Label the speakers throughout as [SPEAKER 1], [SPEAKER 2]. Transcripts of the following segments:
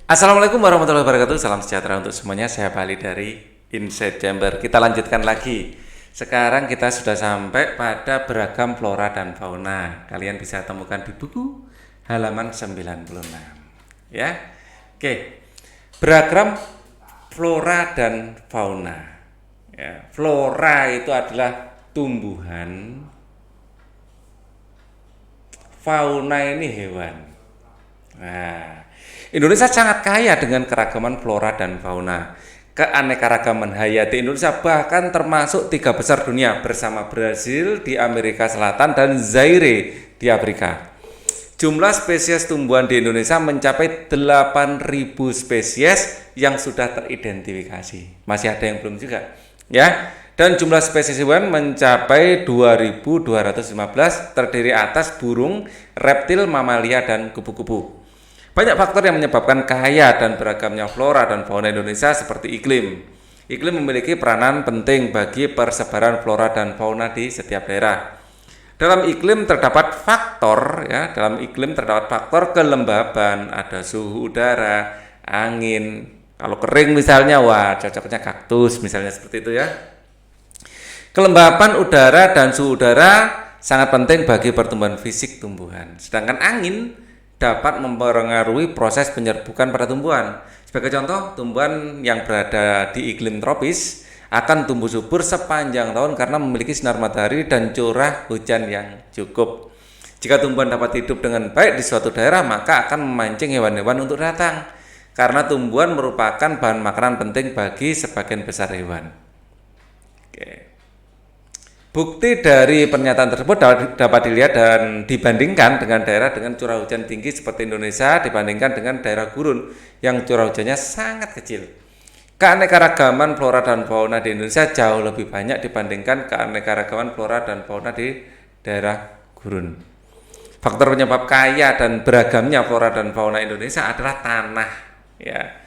[SPEAKER 1] Assalamualaikum warahmatullahi wabarakatuh. Salam sejahtera untuk semuanya. Saya Bali dari Inside Jember. Kita lanjutkan lagi. Sekarang kita sudah sampai pada beragam flora dan fauna. Kalian bisa temukan di buku halaman 96. Ya. Oke. Beragam flora dan fauna. Ya, flora itu adalah tumbuhan. Fauna ini hewan. Nah, Indonesia sangat kaya dengan keragaman flora dan fauna. Keanekaragaman hayati Indonesia bahkan termasuk 3 besar dunia bersama Brasil di Amerika Selatan dan Zaire di Afrika. Jumlah spesies tumbuhan di Indonesia mencapai 8.000 spesies yang sudah teridentifikasi. Masih ada yang belum juga, ya. Dan jumlah spesies hewan mencapai 2.215 terdiri atas burung, reptil, mamalia, dan kupu-kupu. Banyak faktor yang menyebabkan kaya dan beragamnya flora dan fauna Indonesia seperti iklim. Iklim memiliki peranan penting bagi persebaran flora dan fauna di setiap daerah. Dalam iklim terdapat faktor kelembaban, ada suhu udara, angin. Kalau kering misalnya, wah cocoknya kaktus misalnya seperti itu ya. Kelembapan udara dan suhu udara sangat penting bagi pertumbuhan fisik tumbuhan. Sedangkan angin dapat mempengaruhi proses penyerbukan pada tumbuhan. Sebagai contoh, tumbuhan yang berada di iklim tropis akan tumbuh subur sepanjang tahun karena memiliki sinar matahari dan curah hujan yang cukup. Jika tumbuhan dapat hidup dengan baik di suatu daerah, maka akan memancing hewan-hewan untuk datang. Karena tumbuhan merupakan bahan makanan penting bagi sebagian besar hewan. Oke. Bukti dari pernyataan tersebut dapat dilihat dan dibandingkan dengan daerah dengan curah hujan tinggi seperti Indonesia dibandingkan dengan daerah gurun yang curah hujannya sangat kecil. Keanekaragaman flora dan fauna di Indonesia jauh lebih banyak dibandingkan keanekaragaman flora dan fauna di daerah gurun. Faktor penyebab kaya dan beragamnya flora dan fauna Indonesia adalah tanah. Ya.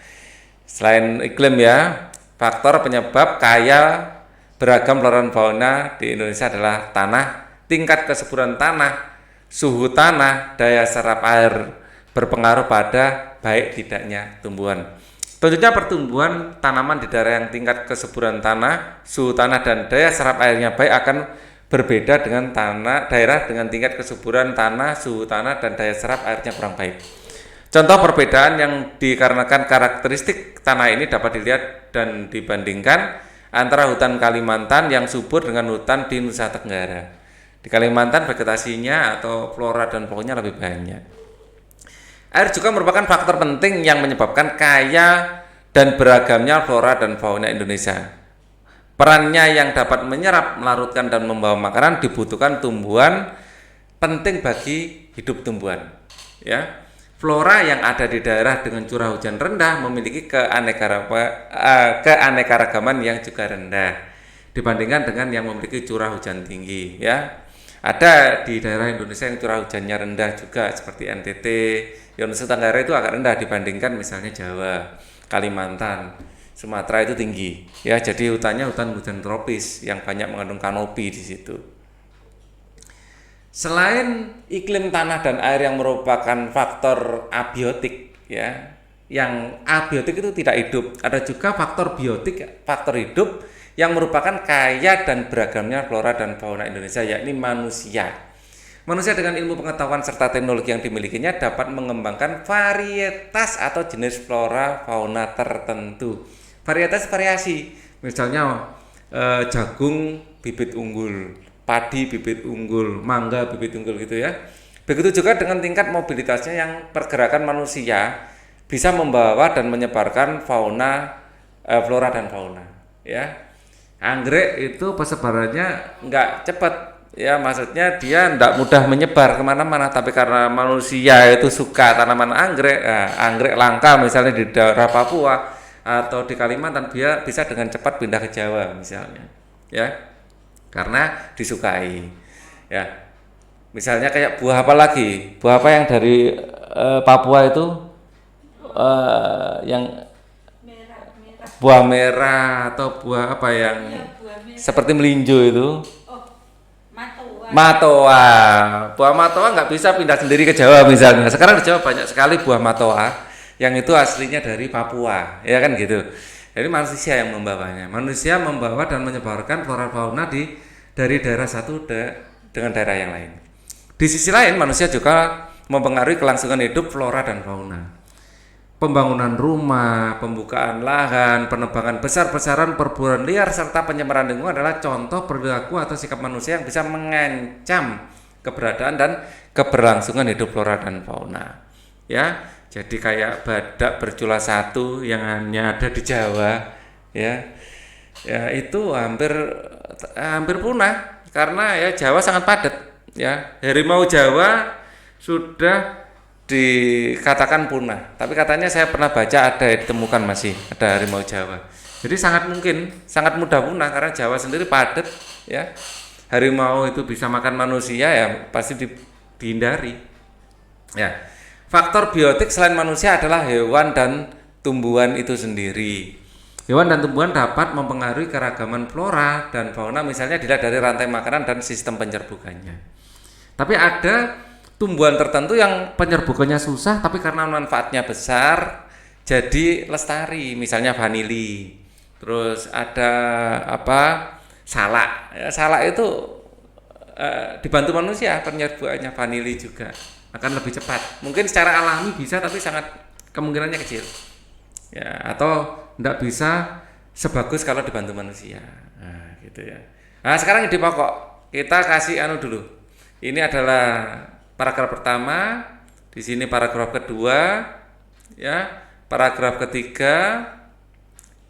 [SPEAKER 1] Selain iklim ya, faktor penyebab kaya beragam flora dan fauna di Indonesia adalah tanah, tingkat kesuburan tanah, suhu tanah, daya serap air berpengaruh pada baik tidaknya tumbuhan. Tentunya pertumbuhan tanaman di daerah yang tingkat kesuburan tanah, suhu tanah, dan daya serap airnya baik akan berbeda dengan daerah dengan tingkat kesuburan tanah, suhu tanah, dan daya serap airnya kurang baik. Contoh perbedaan yang dikarenakan karakteristik tanah ini dapat dilihat dan dibandingkan antara hutan Kalimantan yang subur dengan hutan di Nusa Tenggara. Di Kalimantan vegetasinya atau flora dan faunanya lebih banyak. Air juga merupakan faktor penting yang menyebabkan kaya dan beragamnya flora dan fauna Indonesia. Perannya yang dapat menyerap, melarutkan, dan membawa makanan dibutuhkan tumbuhan penting bagi hidup tumbuhan. Ya. Flora yang ada di daerah dengan curah hujan rendah memiliki keanekaragaman yang juga rendah dibandingkan dengan yang memiliki curah hujan tinggi. Ya, ada di daerah Indonesia yang curah hujannya rendah juga seperti NTT, Nusa Tenggara itu agak rendah dibandingkan misalnya Jawa, Kalimantan, Sumatera itu tinggi. Ya, jadi hutannya hutan tropis yang banyak mengandung kanopi di situ. Selain iklim tanah dan air yang merupakan faktor abiotik ya, yang abiotik itu tidak hidup, ada juga faktor biotik, faktor hidup yang merupakan kaya dan beragamnya flora dan fauna Indonesia, yakni manusia. Manusia dengan ilmu pengetahuan serta teknologi yang dimilikinya dapat mengembangkan varietas atau jenis flora fauna tertentu. Varietas variasi, misalnya jagung bibit unggul, padi bibit unggul, mangga bibit unggul gitu ya. Begitu juga dengan tingkat mobilitasnya yang pergerakan manusia bisa membawa dan menyebarkan flora dan fauna. Ya, anggrek itu persebarannya nggak cepat. Ya, maksudnya dia tidak mudah menyebar kemana-mana, tapi karena manusia itu suka tanaman anggrek, anggrek langka misalnya di daerah Papua atau di Kalimantan, dia bisa dengan cepat pindah ke Jawa misalnya. Ya. Karena disukai. Ya. Misalnya kayak buah apa lagi? Buah apa yang dari Papua itu yang buah merah atau buah apa yang seperti melinjo itu? Matoa. Buah matoa nggak bisa pindah sendiri ke Jawa misalnya. Sekarang di Jawa banyak sekali buah matoa. yang itu aslinya dari Papua, ya kan gitu. Jadi manusia yang membawanya. Manusia membawa dan menyebarkan flora fauna dari daerah satu dengan daerah yang lain. Di sisi lain, manusia juga mempengaruhi kelangsungan hidup flora dan fauna. Pembangunan rumah, pembukaan lahan, penebangan besar-besaran, perburuan liar, serta pencemaran lingkungan adalah contoh perilaku atau sikap manusia yang bisa mengancam keberadaan dan keberlangsungan hidup flora dan fauna. Ya, jadi kayak badak bercula satu yang hanya ada di Jawa, ya, ya itu hampir punah karena ya Jawa sangat padat. Ya, harimau Jawa sudah dikatakan punah, tapi katanya saya pernah baca ada ditemukan masih ada harimau Jawa. Jadi sangat mungkin, sangat mudah punah karena Jawa sendiri padat, ya. Harimau itu bisa makan manusia ya pasti dihindari. Ya. Faktor biotik selain manusia adalah hewan dan tumbuhan itu sendiri. Hewan dan tumbuhan dapat mempengaruhi keragaman flora dan fauna, misalnya dilihat dari rantai makanan dan sistem penyerbukannya. Tapi ada tumbuhan tertentu yang penyerbukannya susah tapi karena manfaatnya besar jadi lestari, misalnya vanili. Terus ada salak. Ya, salak itu dibantu manusia penyerbukannya, vanili juga akan lebih cepat. Mungkin secara alami bisa tapi sangat kemungkinannya kecil. Ya, atau tidak bisa sebagus kalau dibantu manusia. Nah, gitu ya. Nah, sekarang ide pokok kita kasih dulu. Ini adalah paragraf pertama, di sini paragraf kedua, ya, paragraf ketiga,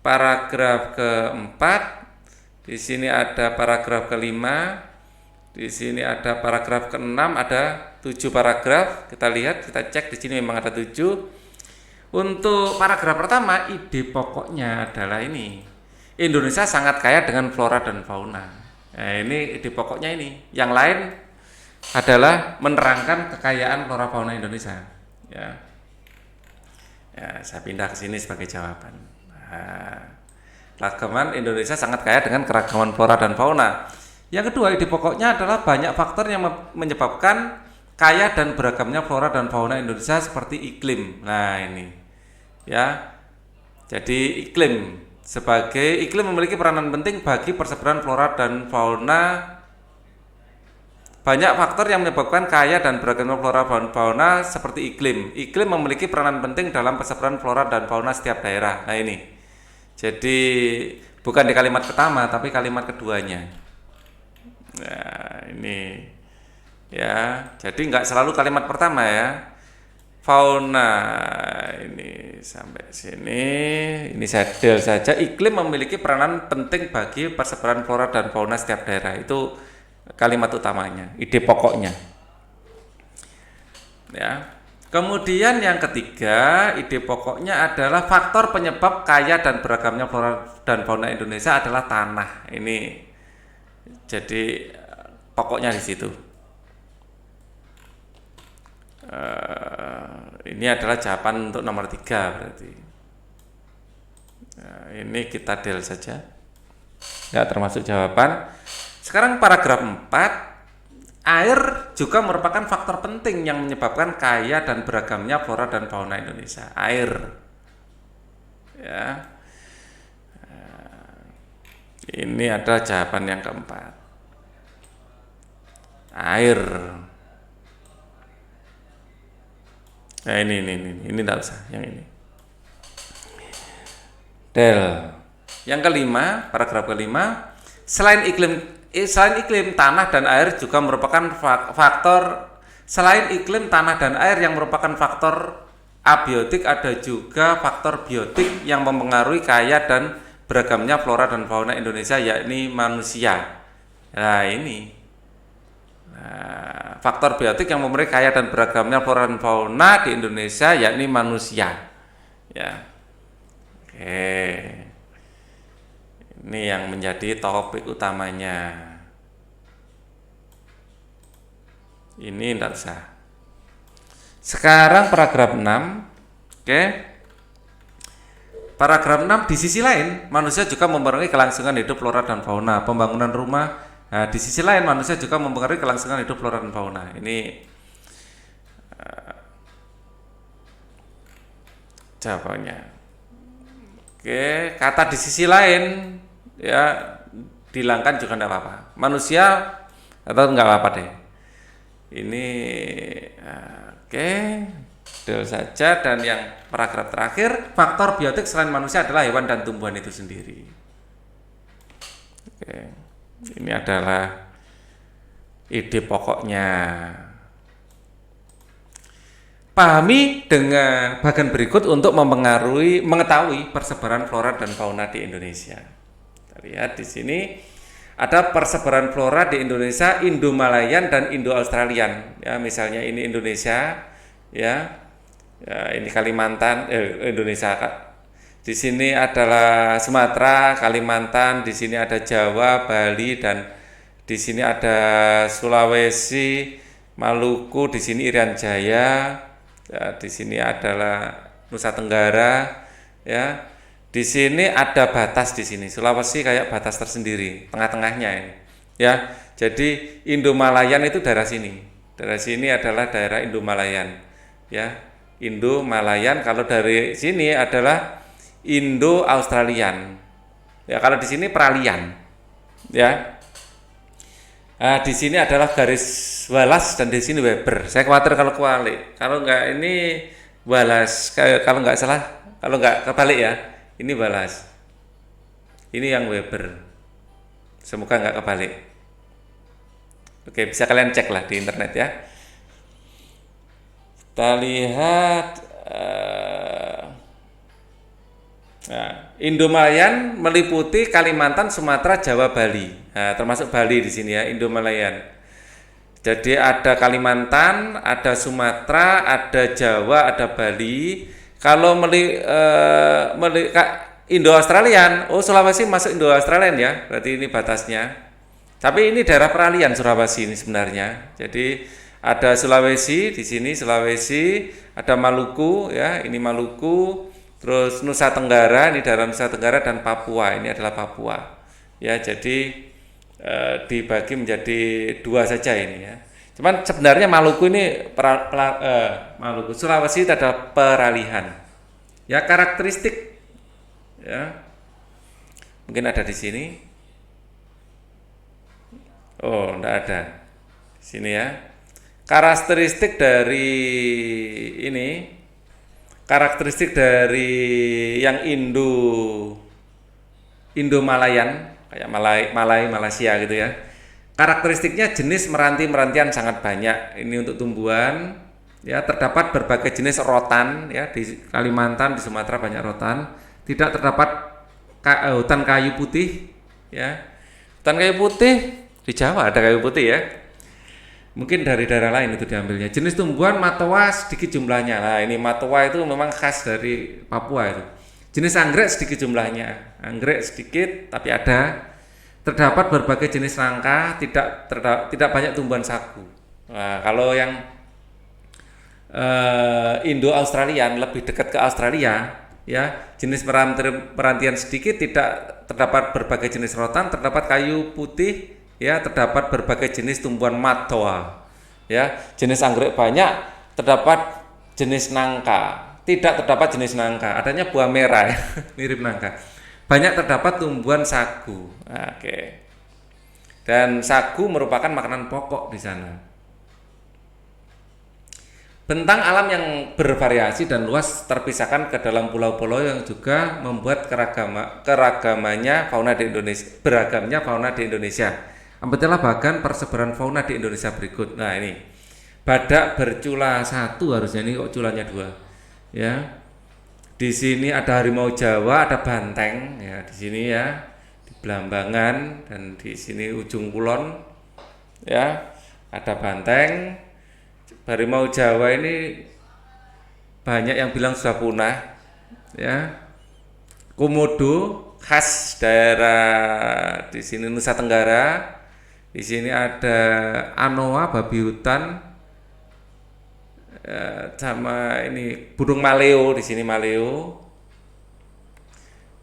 [SPEAKER 1] paragraf keempat, di sini ada paragraf kelima, di sini ada paragraf keenam, ada 7 paragraf. Kita lihat, kita cek di sini memang ada 7. Untuk paragraf pertama, ide pokoknya adalah ini. Indonesia sangat kaya dengan flora dan fauna. Nah, ini ide pokoknya ini. Yang lain adalah menerangkan kekayaan flora fauna Indonesia. Ya, saya pindah ke sini sebagai jawaban. Keragaman Indonesia sangat kaya dengan keragaman flora dan fauna. Yang kedua, ide pokoknya adalah banyak faktor yang menyebabkan kaya dan beragamnya flora dan fauna Indonesia seperti iklim. Nah ini, ya. Jadi iklim memiliki peranan penting bagi persebaran flora dan fauna. Banyak faktor yang menyebabkan kaya dan beragamnya flora dan fauna seperti iklim. Iklim memiliki peranan penting dalam persebaran flora dan fauna setiap daerah. Nah ini. Jadi bukan di kalimat pertama tapi kalimat keduanya. Nah ini, ya. Jadi nggak selalu kalimat pertama ya. Fauna ini sampai sini. Ini saya del saja. Iklim memiliki peranan penting bagi persebaran flora dan fauna setiap daerah. Itu kalimat utamanya, ide pokoknya. Ya. Kemudian yang ketiga, ide pokoknya adalah faktor penyebab kaya dan beragamnya flora dan fauna Indonesia adalah tanah. Ini jadi pokoknya di situ. Ini adalah jawaban untuk nomor 3 berarti. Ini kita del saja. Nggak termasuk jawaban. Sekarang paragraf 4. Air juga merupakan faktor penting yang menyebabkan kaya dan beragamnya flora dan fauna Indonesia. Air. Ya. Ini adalah jawaban yang keempat. Air. Nah ini tidak usah, yang ini. Del. Yang kelima, paragraf kelima, selain iklim, tanah dan air juga merupakan faktor. Selain iklim, tanah dan air yang merupakan faktor abiotik, ada juga faktor biotik yang mempengaruhi kaya dan beragamnya flora dan fauna Indonesia, yakni manusia. Nah ini. Faktor biotik yang mempengaruhi kaya dan beragamnya flora dan fauna di Indonesia yakni manusia. Ya. Oke. Ini yang menjadi topik utamanya. Ini tidak usah. Sekarang paragraf 6. Oke. Paragraf 6, di sisi lain manusia juga mempengaruhi kelangsungan hidup flora dan fauna, pembangunan rumah. Nah, di sisi lain manusia juga mempengaruhi kelangsungan hidup flora dan fauna. Ini jawabannya. Oke, kata di sisi lain ya dihilangkan juga enggak apa-apa. Manusia atau enggak apa-apa deh. Ini oke, del saja. Dan yang paragraf terakhir, faktor biotik selain manusia adalah hewan dan tumbuhan itu sendiri. Oke, ini adalah ide pokoknya. Pahami dengan bagian berikut untuk mengetahui persebaran flora dan fauna di Indonesia. Kita lihat di sini ada persebaran flora di Indonesia, Indo-Malayan dan Indo-Australian. Ya, misalnya ini Indonesia, ya, ini Kalimantan, Indonesia. Di sini adalah Sumatera, Kalimantan, di sini ada Jawa, Bali, dan di sini ada Sulawesi, Maluku, di sini Irian Jaya. Ya, di sini adalah Nusa Tenggara, ya. Di sini ada batas di sini. Sulawesi kayak batas tersendiri, tengah-tengahnya ini. Ya. Jadi Indo-Malayan itu daerah sini. Daerah sini adalah daerah Indo-Malayan. Ya. Indo-Malayan, kalau dari sini adalah Indo-Australian. Ya, kalau di sini peralihan. Ya. Nah, di sini adalah garis Wallace dan di sini Weber. Saya khawatir kalau kebalik. Kalau enggak ini Wallace, kalau enggak salah, kalau enggak kebalik ya, ini Wallace. Ini yang Weber. Semoga enggak kebalik. Oke, bisa kalian cek lah di internet ya. Kita lihat Indo-Malayan meliputi Kalimantan, Sumatera, Jawa, Bali. Nah, termasuk Bali di sini ya, Indo-Malayan. Jadi ada Kalimantan, ada Sumatera, ada Jawa, ada Bali. Kalau Indo-Australian, Sulawesi masuk Indo-Australian ya, berarti ini batasnya. Tapi ini daerah peralihan Sulawesi ini sebenarnya. Jadi ada Sulawesi di sini, Sulawesi, ada Maluku ya, ini Maluku. Terus Nusa Tenggara, ini daerah Nusa Tenggara, dan Papua, ini adalah Papua. Ya, jadi dibagi menjadi dua saja ini ya. Cuman sebenarnya Maluku ini Maluku, Sulawesi itu adalah peralihan. Ya, karakteristik ya. Mungkin ada di sini. Oh, enggak ada. Di sini ya. Karakteristik dari ini, karakteristik dari yang Indo-Malayan kayak Malaysia gitu ya. Karakteristiknya jenis meranti-merantian sangat banyak. Ini untuk tumbuhan ya, terdapat berbagai jenis rotan ya, di Kalimantan, di Sumatera banyak rotan. Tidak terdapat hutan kayu putih ya. Hutan kayu putih di Jawa ada kayu putih ya. Mungkin dari daerah lain itu diambilnya. Jenis tumbuhan matoa sedikit jumlahnya. Nah, ini matoa itu memang khas dari Papua itu. Jenis anggrek sedikit jumlahnya. Anggrek sedikit tapi ada. Terdapat berbagai jenis rangka, tidak banyak tumbuhan sagu. Nah, kalau yang Indo-Australian lebih dekat ke Australia ya, jenis perantian sedikit, tidak terdapat berbagai jenis rotan, terdapat kayu putih ya, terdapat berbagai jenis tumbuhan matoa ya, jenis anggrek banyak, terdapat jenis nangka, tidak terdapat jenis nangka, adanya buah merah ya, mirip nangka. Banyak terdapat tumbuhan sagu. Oke. Dan sagu merupakan makanan pokok di sana. Bentang alam yang bervariasi dan luas terpisahkan ke dalam pulau-pulau yang juga membuat keragamannya fauna di Indonesia, beragamnya fauna di Indonesia. Ambillah bagian persebaran fauna di Indonesia berikut. Nah, ini badak bercula 1 harusnya, ini kok culanya 2. Ya. Di sini ada harimau Jawa, ada banteng ya di sini ya, di Belambangan, dan di sini ujung kulon ya, ada banteng. Harimau Jawa ini banyak yang bilang sudah punah ya. Komodo khas daerah di sini Nusa Tenggara. Di sini ada anoa babi hutan, sama ini burung maleo, di sini maleo.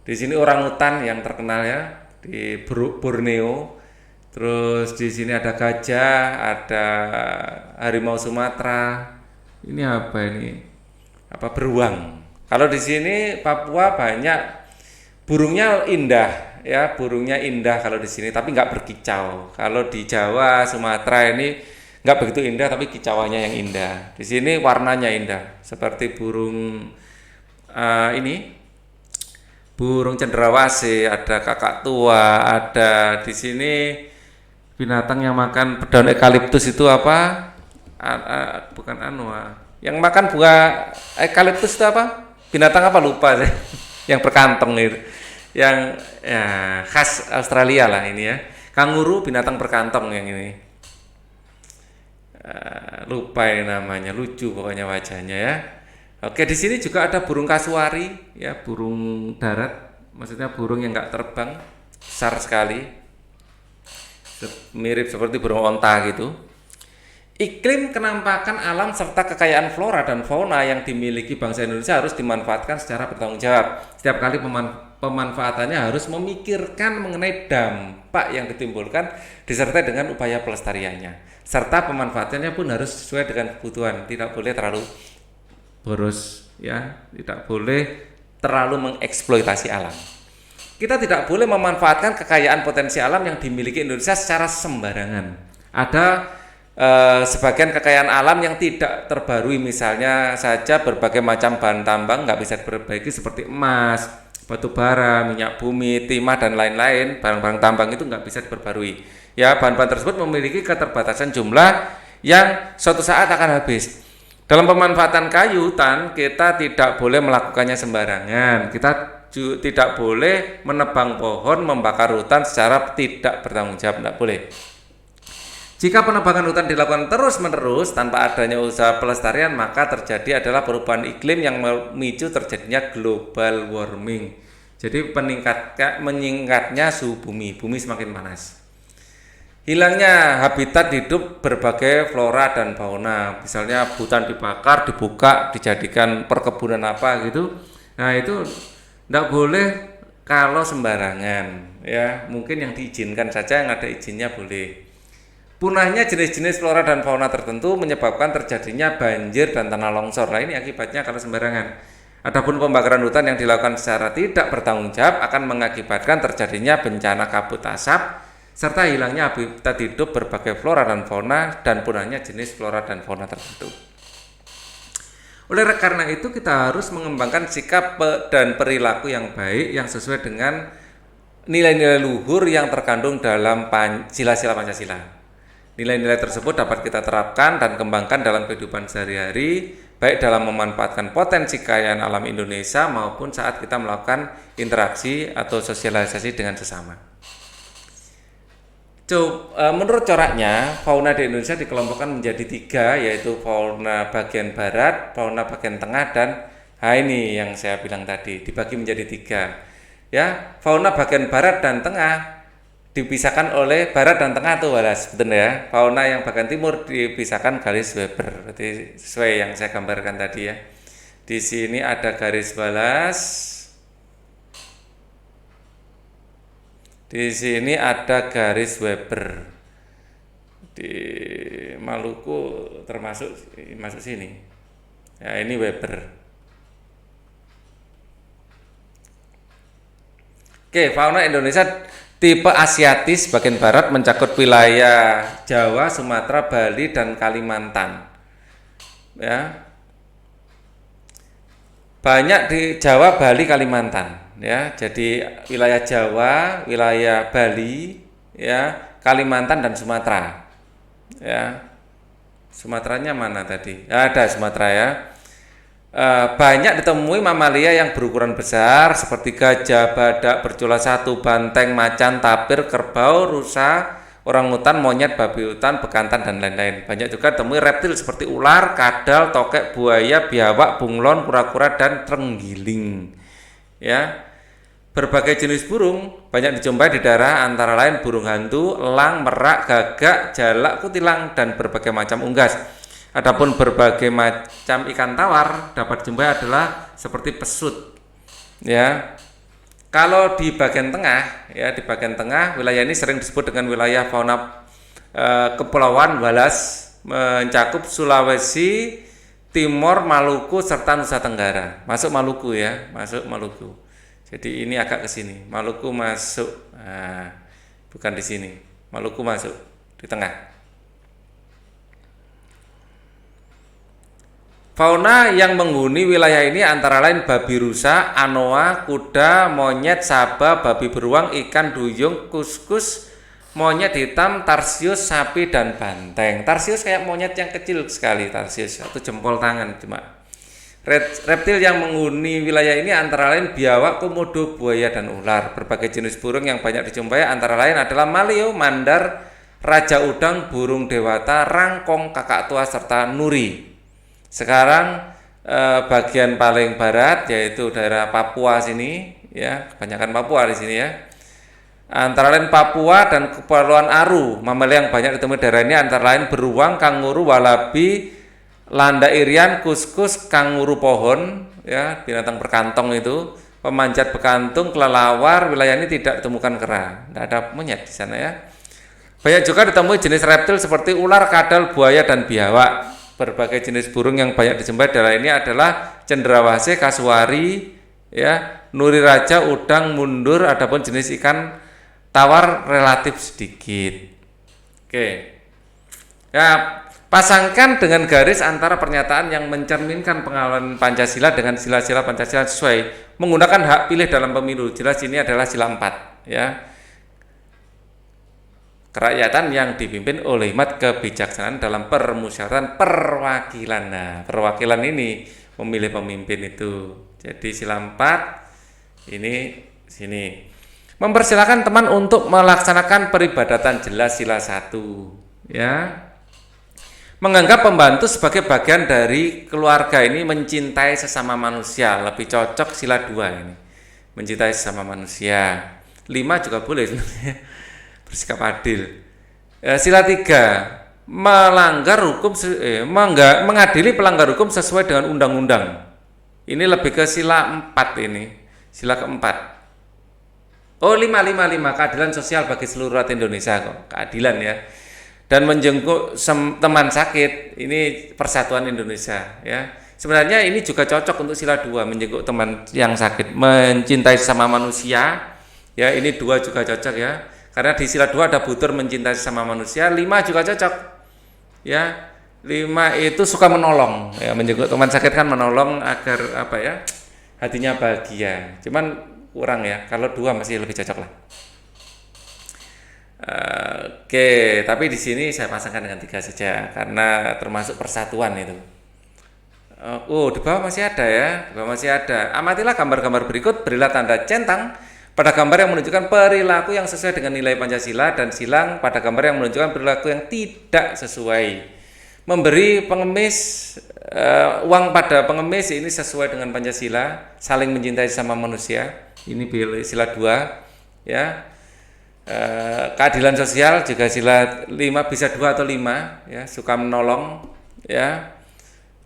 [SPEAKER 1] Di sini orangutan yang terkenal ya di Borneo. Terus di sini ada gajah, ada harimau Sumatera. Ini apa ini? Apa beruang? Kalau di sini Papua banyak burungnya indah, ya burungnya indah kalau di sini, tapi nggak berkicau. Kalau di Jawa, Sumatera ini nggak begitu indah, tapi kicauannya yang indah. Di sini warnanya indah, seperti burung ini, burung cendrawasih, ada kakak tua, ada di sini binatang yang makan daun eukaliptus itu apa? Bukan yang makan bunga eukaliptus itu apa? Binatang apa lupa saya. Yang berkantong itu. Yang ya, khas Australia lah ini ya. Kanguru binatang berkantong yang ini. Lupa ini namanya, lucu pokoknya wajahnya ya. Oke, di sini juga ada burung kasuari ya, burung darat, maksudnya burung yang nggak terbang, besar sekali, mirip seperti burung onta gitu. Iklim, kenampakan alam serta kekayaan flora dan fauna yang dimiliki bangsa Indonesia harus dimanfaatkan secara bertanggung jawab. Setiap kali pemanfaatannya harus memikirkan mengenai dampak yang ditimbulkan disertai dengan upaya pelestariannya. Serta pemanfaatannya pun harus sesuai dengan kebutuhan, tidak boleh terlalu boros ya, tidak boleh terlalu mengeksploitasi alam. Kita tidak boleh memanfaatkan kekayaan potensi alam yang dimiliki Indonesia secara sembarangan. Ada sebagian kekayaan alam yang tidak terbarui, misalnya saja berbagai macam bahan tambang nggak bisa diperbaiki seperti emas, batu bara, minyak bumi, timah dan lain-lain. Barang-barang tambang itu nggak bisa diperbarui. Ya, bahan-bahan tersebut memiliki keterbatasan jumlah yang suatu saat akan habis. Dalam pemanfaatan kayu hutan, kita tidak boleh melakukannya sembarangan. Kita tidak boleh menebang pohon, membakar hutan secara tidak bertanggung jawab, tidak boleh. Jika penebangan hutan dilakukan terus-menerus tanpa adanya usaha pelestarian, maka terjadi adalah perubahan iklim yang memicu terjadinya global warming. Jadi meningkatnya suhu bumi semakin panas. Hilangnya habitat hidup berbagai flora dan fauna, misalnya hutan dibakar, dibuka, dijadikan perkebunan apa gitu. Nah itu tidak boleh kalau sembarangan, ya mungkin yang diizinkan saja, yang ada izinnya boleh. Punahnya jenis-jenis flora dan fauna tertentu menyebabkan terjadinya banjir dan tanah longsor. Nah ini akibatnya kalau sembarangan. Adapun pembakaran hutan yang dilakukan secara tidak bertanggung jawab akan mengakibatkan terjadinya bencana kabut asap serta hilangnya habitat hidup berbagai flora dan fauna dan punahnya jenis flora dan fauna tertentu. Oleh karena itu kita harus mengembangkan sikap dan perilaku yang baik yang sesuai dengan nilai-nilai luhur yang terkandung dalam sila-sila Pancasila. Nilai-nilai tersebut dapat kita terapkan dan kembangkan dalam kehidupan sehari-hari, baik dalam memanfaatkan potensi kekayaan alam Indonesia maupun saat kita melakukan interaksi atau sosialisasi dengan sesama. Menurut coraknya, fauna di Indonesia dikelompokkan menjadi 3, yaitu fauna bagian barat, fauna bagian tengah, dan ini yang saya bilang tadi, dibagi menjadi 3. Ya, fauna bagian barat dan tengah dipisahkan oleh barat dan tengah tuh balas, betul ya. Fauna yang bagian timur dipisahkan garis Weber. Berarti sesuai yang saya gambarkan tadi ya. Di sini ada garis balas. Di sini ada garis Weber. Di Maluku masuk sini. Ya, ini Weber. Oke, fauna Indonesia tipe Asiatis bagian barat mencakup wilayah Jawa, Sumatera, Bali, dan Kalimantan. Ya, banyak di Jawa, Bali, Kalimantan. Ya, jadi wilayah Jawa, wilayah Bali, ya, Kalimantan dan Sumatera. Ya, Sumateranya mana tadi? Ya, ada Sumatera ya. Banyak ditemui mamalia yang berukuran besar seperti gajah, badak, bercula satu, banteng, macan, tapir, kerbau, rusa, orangutan, monyet, babi hutan, bekantan, dan lain-lain. Banyak juga ditemui reptil seperti ular, kadal, tokek, buaya, biawak, bunglon, kura-kura, dan terenggiling. Ya, berbagai jenis burung banyak dijumpai di daerah antara lain burung hantu, elang, merak, gagak, jalak, kutilang, dan berbagai macam unggas. Adapun berbagai macam ikan tawar dapat dijumpai adalah seperti pesut. Ya. Kalau di bagian tengah, ya di bagian tengah wilayah ini sering disebut dengan wilayah fauna Kepulauan Wallace, mencakup Sulawesi, Timor, Maluku serta Nusa Tenggara. Masuk Maluku ya, masuk Maluku. Jadi ini agak ke sini. Maluku masuk. Nah, bukan di sini. Maluku masuk di tengah. Fauna yang menghuni wilayah ini antara lain babi rusa, anoa, kuda, monyet, saba, babi beruang, ikan duyung, kuskus, monyet hitam, tarsius, sapi, dan banteng. Tarsius kayak monyet yang kecil sekali, tarsius, satu jempol tangan cuma. Reptil yang menghuni wilayah ini antara lain biawak, komodo, buaya, dan ular. Berbagai jenis burung yang banyak dijumpai antara lain adalah maleo, mandar, raja udang, burung dewata, rangkong, kakak tua, serta nuri. Sekarang bagian paling barat yaitu daerah Papua sini ya, kebanyakan Papua di sini ya. Antara lain Papua dan Kepulauan Aru. Mamalia yang banyak ditemui daerah ini antara lain beruang, kanguru, walabi, landa irian, kuskus, kanguru pohon ya, binatang berkantong itu, pemanjat bekantung, kelelawar. Wilayah ini tidak ditemukan kera. Tidak ada monyet di sana ya. Banyak juga ditemui jenis reptil seperti ular, kadal, buaya, dan biawak. Berbagai jenis burung yang banyak dijumpai daerah ini adalah cendrawasih, kasuari, ya, nuri raja, udang, mundur. Adapun jenis ikan tawar relatif sedikit. Oke, ya, pasangkan dengan garis antara pernyataan yang mencerminkan pengawalan Pancasila dengan sila-sila Pancasila sesuai menggunakan hak pilih dalam pemilu. Jelas ini adalah sila 4, ya. Kerakyatan yang dipimpin oleh hikmat kebijaksanaan dalam permusyawaratan perwakilan. Nah, perwakilan ini memilih pemimpin itu. Jadi sila 4 ini sini. Mempersilahkan teman untuk melaksanakan peribadatan, jelas sila 1, ya. Menganggap pembantu sebagai bagian dari keluarga ini, mencintai sesama manusia, lebih cocok sila 2 ini. Mencintai sesama manusia. 5 juga boleh sebenarnya. Bersikap adil. Sila 3, melanggar hukum, mengadili pelanggar hukum sesuai dengan undang-undang. Ini lebih ke sila 4 ini. Sila keempat. Oh, 5, keadilan sosial bagi seluruh rakyat Indonesia kok. Keadilan ya. Dan menjenguk teman sakit, ini persatuan Indonesia ya. Sebenarnya ini juga cocok untuk sila 2, menjenguk teman yang sakit, mencintai sesama manusia. Ya, ini 2 juga cocok ya. Karena di sila 2 ada butur mencintai sesama manusia. 5 juga cocok. Ya. 5 itu suka menolong, ya, menjenguk teman sakit kan menolong agar apa ya? Hatinya bahagia. Cuman kurang ya. Kalau 2 masih lebih cocok lah. Oke, tapi di sini saya pasangkan dengan 3 saja karena termasuk persatuan itu. Di bawah masih ada ya. Di bawah masih ada. Amatilah gambar-gambar berikut, berilah tanda centang pada gambar yang menunjukkan perilaku yang sesuai dengan nilai Pancasila dan silang pada gambar yang menunjukkan perilaku yang tidak sesuai. Memberi pengemis uang pada pengemis ini sesuai dengan Pancasila, saling mencintai sama manusia. Ini sila 2 ya. Keadilan sosial juga sila 5, bisa 2 atau 5 ya, suka menolong ya.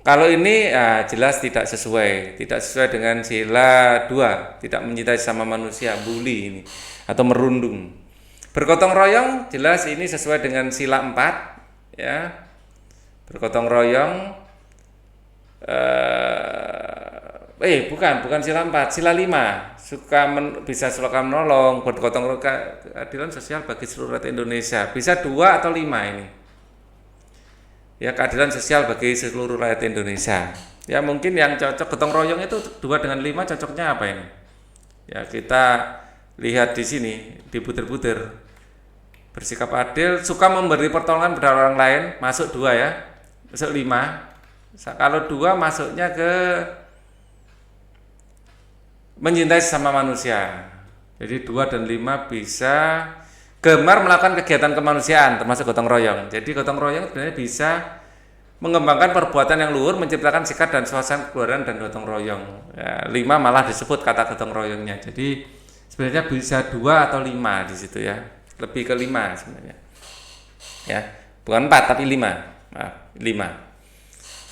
[SPEAKER 1] Kalau ini ya, jelas tidak sesuai dengan sila 2, tidak mencintai sama manusia, bully ini atau merundung. Bergotong royong jelas ini sesuai dengan sila 4 ya. Bergotong royong bukan sila 4, sila 5. Bisa suka menolong, bergotong royong, keadilan sosial bagi seluruh rakyat Indonesia. Bisa 2 atau 5 ini. Ya, keadilan sosial bagi seluruh rakyat Indonesia. Ya, mungkin yang cocok gotong royong itu 2 dengan 5 cocoknya apa ini? Ya, kita lihat di sini, diputer-puter. Bersikap adil, suka memberi pertolongan pada orang lain, masuk 2 ya. Masuk 5. Kalau 2 masuknya ke mencintai sesama manusia. Jadi 2 dan 5 bisa gemar melakukan kegiatan kemanusiaan termasuk gotong royong. Jadi gotong royong sebenarnya bisa mengembangkan perbuatan yang luhur, menciptakan sikap dan suasana kekeluargaan dan gotong royong. Ya, 5 malah disebut kata gotong royongnya. Jadi sebenarnya bisa 2 atau 5 di situ ya. Lebih ke 5 sebenarnya. Ya, bukan 4 tapi 5. Maaf, 5.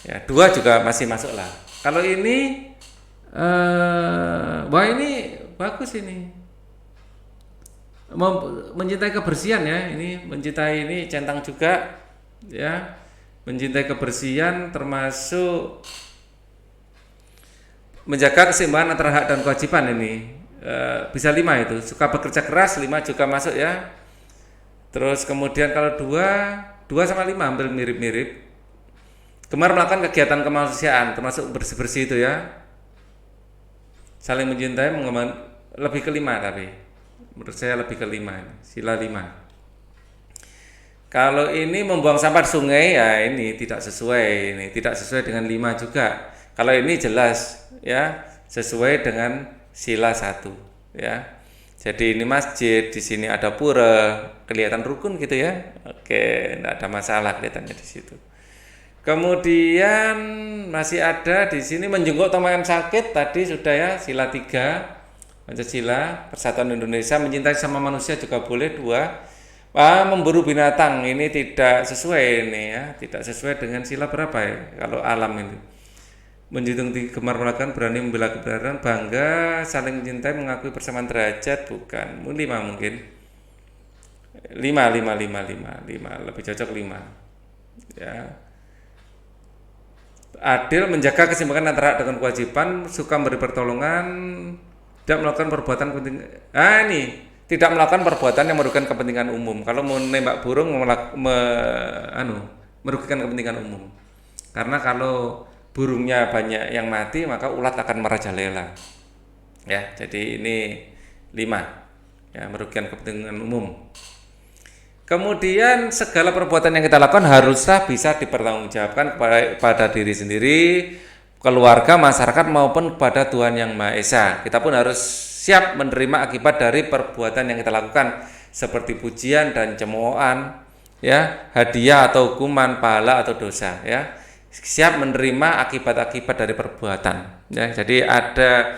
[SPEAKER 1] Ya, 2 juga masih masuk lah. Kalau ini wah ini bagus ini. Mencintai kebersihan ya, ini mencintai ini centang juga ya, Mencintai kebersihan termasuk menjaga keseimbangan antara hak dan kewajiban ini. Bisa 5 itu. Suka bekerja keras 5 juga masuk ya. Terus kemudian kalau 2 sama 5 hampir mirip-mirip. Gemar melakukan kegiatan kemanusiaan termasuk bersih-bersih itu ya. Saling mencintai lebih ke 5 tapi. Menurut saya lebih ke 5 ini. Sila 5. Kalau ini membuang sampah di sungai ya ini tidak sesuai dengan 5 juga. Kalau ini jelas ya sesuai dengan sila 1 ya. Jadi ini masjid, di sini ada pura, kelihatan rukun gitu ya. Oke, tidak ada masalah kelihatannya di situ. Kemudian masih ada di sini menjenguk teman sakit tadi sudah ya, sila 3 Pancasila, Persatuan Indonesia, mencintai sama manusia juga boleh 2. Memburu binatang ini tidak sesuai ini ya, tidak sesuai dengan sila berapa ya kalau alam ini. Menjunjung tinggi gemar melakukan, berani membela kebenaran, bangga, saling mencintai, mengakui persamaan derajat, bukan 5 mungkin 5 lebih cocok 5 ya. Adil, menjaga keseimbangan antara hak dengan kewajiban, suka memberi pertolongan, tidak melakukan perbuatan penting. Ini tidak melakukan perbuatan yang merugikan kepentingan umum. Kalau mau nembak burung merugikan kepentingan umum. Karena kalau burungnya banyak yang mati maka ulat akan merajalela. Ya, jadi ini 5. Ya, merugikan kepentingan umum. Kemudian segala perbuatan yang kita lakukan haruslah bisa dipertanggungjawabkan kepada diri sendiri, keluarga, masyarakat maupun kepada Tuhan Yang Maha Esa. Kita pun harus siap menerima akibat dari perbuatan yang kita lakukan seperti pujian dan cemoohan, ya, hadiah atau hukuman, pahala atau dosa, ya. Siap menerima akibat-akibat dari perbuatan, ya. Jadi ada,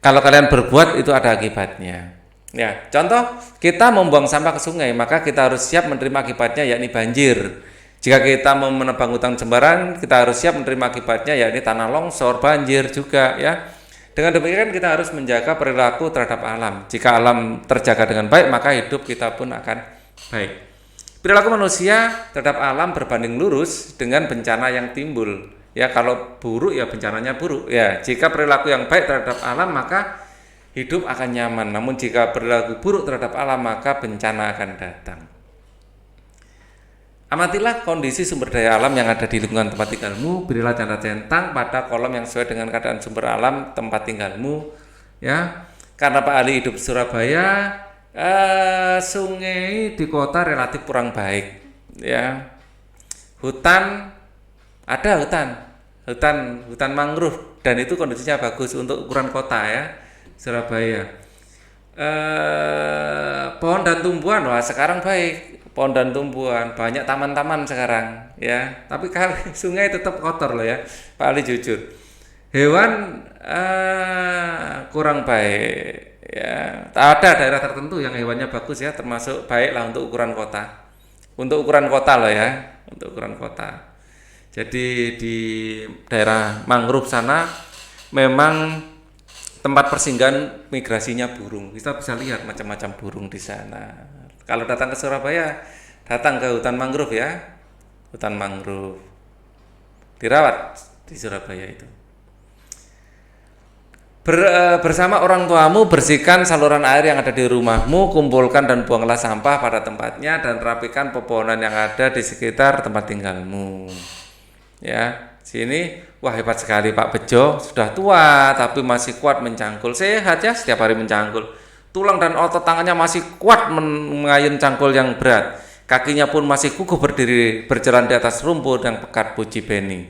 [SPEAKER 1] kalau kalian berbuat itu ada akibatnya. Ya, contoh kita membuang sampah ke sungai, maka kita harus siap menerima akibatnya, yakni banjir. Jika kita mau menebang hutan sembarangan, kita harus siap menerima akibatnya, yakni tanah longsor, banjir juga, ya. Dengan demikian kita harus menjaga perilaku terhadap alam. Jika alam terjaga dengan baik, maka hidup kita pun akan baik. Perilaku manusia terhadap alam berbanding lurus dengan bencana yang timbul. Ya, kalau buruk ya bencananya buruk. Ya, jika perilaku yang baik terhadap alam maka hidup akan nyaman. Namun jika perilaku buruk terhadap alam maka bencana akan datang. Amatilah kondisi sumber daya alam yang ada di lingkungan tempat tinggalmu, berilah tanda centang pada kolom yang sesuai dengan keadaan sumber alam tempat tinggalmu, ya. Karena Pak Ali hidup di Surabaya, sungai di kota relatif kurang baik, ya. Hutan ada hutan mangrove dan itu kondisinya bagus untuk ukuran kota ya, Surabaya. Pohon dan tumbuhan, wah sekarang baik. Pohon dan tumbuhan, banyak taman-taman sekarang ya, tapi kali sungai tetap kotor loh ya, Pak Ali jujur. Hewan kurang baik ya, ada daerah tertentu yang hewannya bagus ya, termasuk baiklah untuk ukuran kota, loh ya, untuk ukuran kota. Jadi di daerah mangrove sana memang tempat persinggahan migrasinya burung, kita bisa lihat macam-macam burung di sana. Kalau datang ke Surabaya, datang ke hutan mangrove ya, hutan mangrove dirawat di Surabaya itu. Bersama orang tuamu bersihkan saluran air yang ada di rumahmu, kumpulkan dan buanglah sampah pada tempatnya dan rapikan pepohonan yang ada di sekitar tempat tinggalmu. Ya, sini wah hebat sekali Pak Bejo, sudah tua tapi masih kuat mencangkul, sehat ya, setiap hari mencangkul. Tulang dan otot tangannya masih kuat mengayun cangkul yang berat. Kakinya pun masih kukuh berdiri berjalan di atas rumput yang pekat, puji Beni.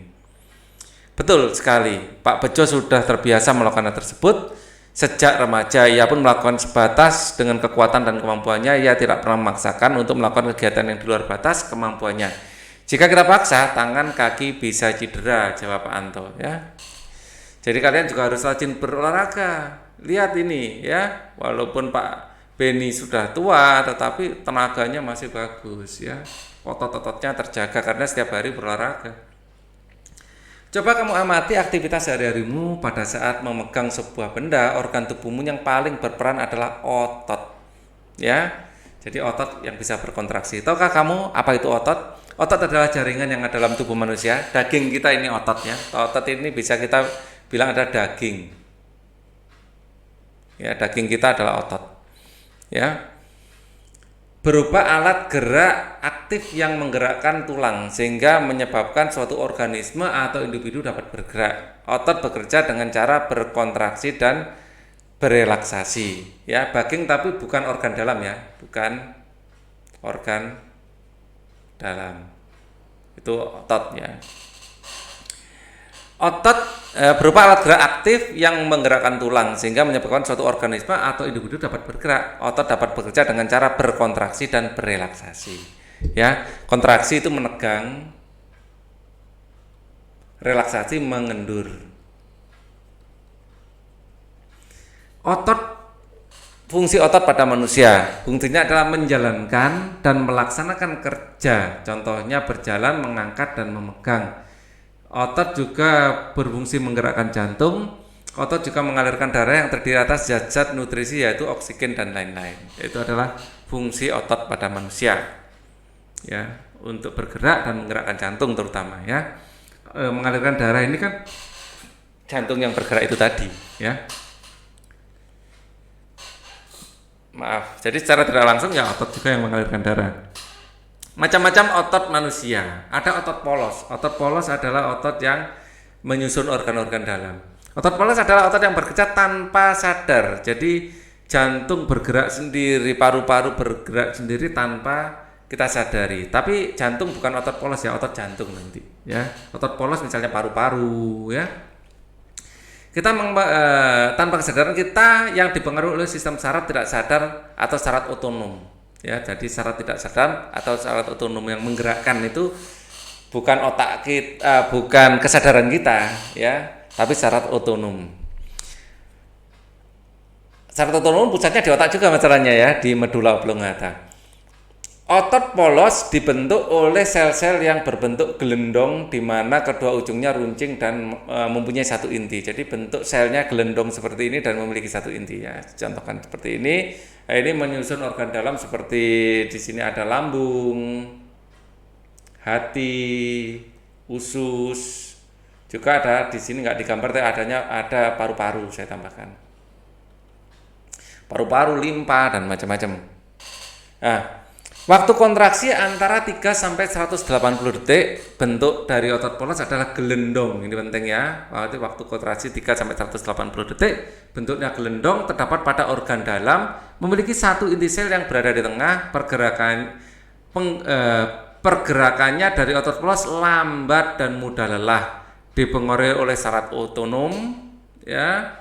[SPEAKER 1] Betul sekali, Pak Bejo sudah terbiasa melakukan hal tersebut. Sejak remaja, ia pun melakukan sebatas dengan kekuatan dan kemampuannya. Ia tidak pernah memaksakan untuk melakukan kegiatan yang di luar batas kemampuannya. Jika kita paksa, tangan kaki bisa cedera, jawab Pak Anto. Ya. Jadi kalian juga harus rajin berolahraga. Lihat ini ya, walaupun Pak Beni sudah tua tetapi tenaganya masih bagus ya. Otot-ototnya terjaga karena setiap hari berolahraga. Coba kamu amati aktivitas sehari-harimu pada saat memegang sebuah benda, organ tubuhmu yang paling berperan adalah otot. Ya. Jadi otot yang bisa berkontraksi. Tahukah kamu apa itu otot? Otot adalah jaringan yang ada dalam tubuh manusia. Daging kita ini otot ya. Otot ini bisa kita bilang ada daging. Ya, daging kita adalah otot. Ya. Berupa alat gerak aktif yang menggerakkan tulang sehingga menyebabkan suatu organisme atau individu dapat bergerak. Otot bekerja dengan cara berkontraksi dan berelaksasi. Ya, daging tapi bukan organ dalam ya, bukan organ dalam. Itu otot ya. Otot berupa alat gerak aktif yang menggerakkan tulang sehingga menyebabkan suatu organisme atau individu dapat bergerak. Otot dapat bekerja dengan cara berkontraksi dan berelaksasi. Ya, kontraksi itu menegang, relaksasi mengendur. Fungsi otot pada manusia, fungsinya adalah menjalankan dan melaksanakan kerja. Contohnya berjalan, mengangkat dan memegang. Otot juga berfungsi menggerakkan jantung. Otot juga mengalirkan darah yang terdiri atas zat-zat nutrisi yaitu oksigen dan lain-lain. Itu adalah fungsi otot pada manusia. Ya, untuk bergerak dan menggerakkan jantung terutama ya. Mengalirkan darah ini kan jantung yang bergerak itu tadi, ya. Maaf. Jadi secara tidak langsung ya otot juga yang mengalirkan darah. Macam-macam otot manusia. Ada otot polos. Otot polos adalah otot yang menyusun organ-organ dalam. Otot polos adalah otot yang bekerja tanpa sadar. Jadi jantung bergerak sendiri, paru-paru bergerak sendiri tanpa kita sadari. Tapi jantung bukan otot polos ya, otot jantung nanti. Ya, otot polos misalnya paru-paru. Ya, kita tanpa kesadaran kita yang dipengaruhi oleh sistem saraf tidak sadar atau saraf otonom. Ya, jadi saraf tidak sadar atau saraf otonom yang menggerakkan itu bukan otak kita, bukan kesadaran kita, ya, tapi saraf otonom. Saraf otonom pusatnya di otak juga masalahnya ya, di medula oblongata. Otot polos dibentuk oleh sel-sel yang berbentuk gelendong di mana kedua ujungnya runcing dan mempunyai satu inti. Jadi bentuk selnya gelendong seperti ini dan memiliki satu inti ya. Contohkan seperti ini. Ini menyusun organ dalam seperti di sini ada lambung, hati, usus. Juga ada di sini nggak digambar tapi ada paru-paru saya tambahkan. Paru-paru, limpa dan macam-macam. Nah, waktu kontraksi antara 3 sampai 180 detik, bentuk dari otot polos adalah gelendong. Ini penting ya. Waktu kontraksi 3 sampai 180 detik, bentuknya gelendong, terdapat pada organ dalam, memiliki satu inti sel yang berada di tengah. Pergerakannya dari otot polos lambat dan mudah lelah, dipengaruhi oleh saraf otonom, ya.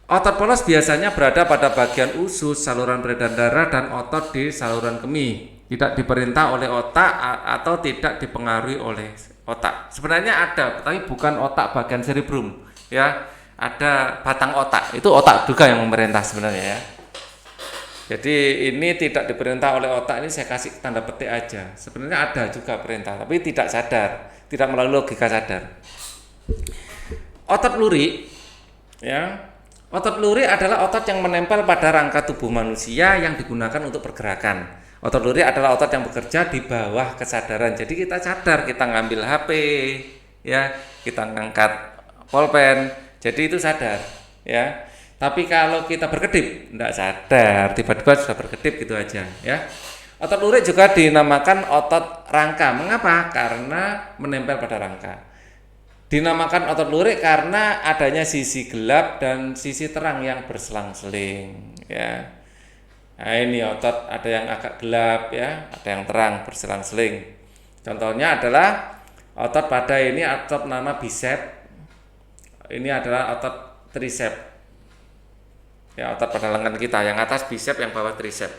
[SPEAKER 1] Otot polos biasanya berada pada bagian usus, saluran peredaran darah, dan otot di saluran kemih. Tidak diperintah oleh otak atau tidak dipengaruhi oleh otak. Sebenarnya ada, tapi bukan otak bagian cerebrum. Ya, ada batang otak. Itu otak juga yang memerintah sebenarnya ya. Jadi ini tidak diperintah oleh otak, ini saya kasih tanda petik aja. Sebenarnya ada juga perintah, tapi tidak sadar, tidak melalui logika sadar. Otot lurik, ya. Otot lurik adalah otot yang menempel pada rangka tubuh manusia yang digunakan untuk pergerakan. Otot lurik adalah otot yang bekerja di bawah kesadaran. Jadi kita sadar, kita ngambil HP, ya, kita ngangkat pulpen, jadi itu sadar, ya. Tapi kalau kita berkedip, tidak sadar, tiba-tiba sudah berkedip gitu aja, ya. Otot lurik juga dinamakan otot rangka. Mengapa? Karena menempel pada rangka. Dinamakan otot lurik karena adanya sisi gelap dan sisi terang yang berselang-seling, ya. Nah, ini otot ada yang agak gelap, ya, ada yang terang berselang-seling. Contohnya adalah otot pada ini otot nama bicep. Ini adalah otot tricep. Ya, otot pada lengan kita, yang atas bicep, yang bawah tricep.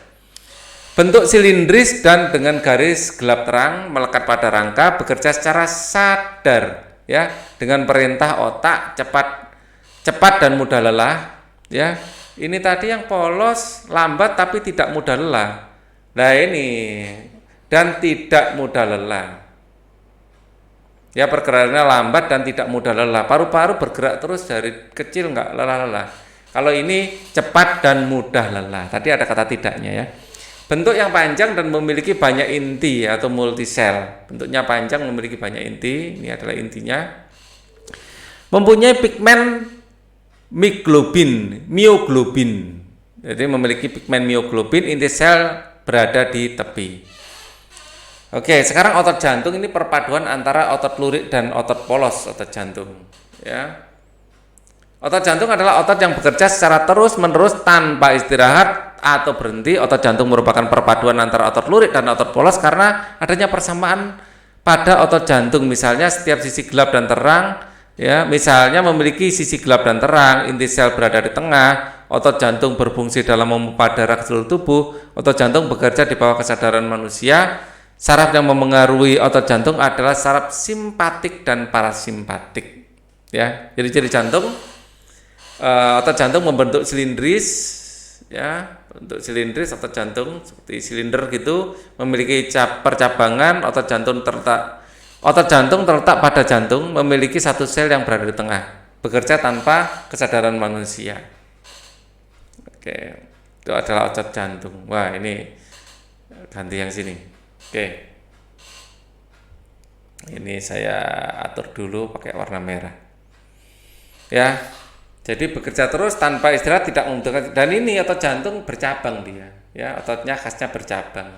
[SPEAKER 1] Bentuk silindris dan dengan garis gelap terang melekat pada rangka, bekerja secara sadar, ya, dengan perintah otak cepat dan mudah lelah, ya. Ini tadi yang polos, lambat tapi tidak mudah lelah. Nah ini, dan tidak mudah lelah. Ya, pergerakannya lambat dan tidak mudah lelah. Paru-paru bergerak terus dari kecil nggak lelah-lelah. Kalau ini cepat dan mudah lelah. Tadi ada kata tidaknya ya. Bentuk yang panjang dan memiliki banyak inti atau multisel. Bentuknya panjang, memiliki banyak inti. Ini adalah intinya. Mempunyai pigmen mioglobin. Jadi memiliki pigmen mioglobin, inti sel berada di tepi. Oke, sekarang otot jantung ini perpaduan antara otot lurik dan otot polos otot jantung. Ya. Otot jantung adalah otot yang bekerja secara terus-menerus tanpa istirahat atau berhenti. Otot jantung merupakan perpaduan antara otot lurik dan otot polos karena adanya persamaan pada otot jantung. Misalnya setiap sisi gelap dan terang, ya, misalnya memiliki sisi gelap dan terang, inti sel berada di tengah, otot jantung berfungsi dalam memompa darah ke seluruh tubuh, otot jantung bekerja di bawah kesadaran manusia. Saraf yang memengaruhi otot jantung adalah saraf simpatik dan parasimpatik. Ya, jadi ciri jantung, otot jantung membentuk silindris, ya, bentuk silindris otot jantung seperti silinder gitu, memiliki percabangan. Otot jantung terletak pada jantung, memiliki satu sel yang berada di tengah, bekerja tanpa kesadaran manusia. Oke, itu adalah otot jantung. Wah, ini ganti yang sini. Oke, ini saya atur dulu pakai warna merah. Ya, jadi bekerja terus tanpa istirahat, tidak membutuhkan. Dan ini otot jantung bercabang dia, ya, ototnya khasnya bercabang.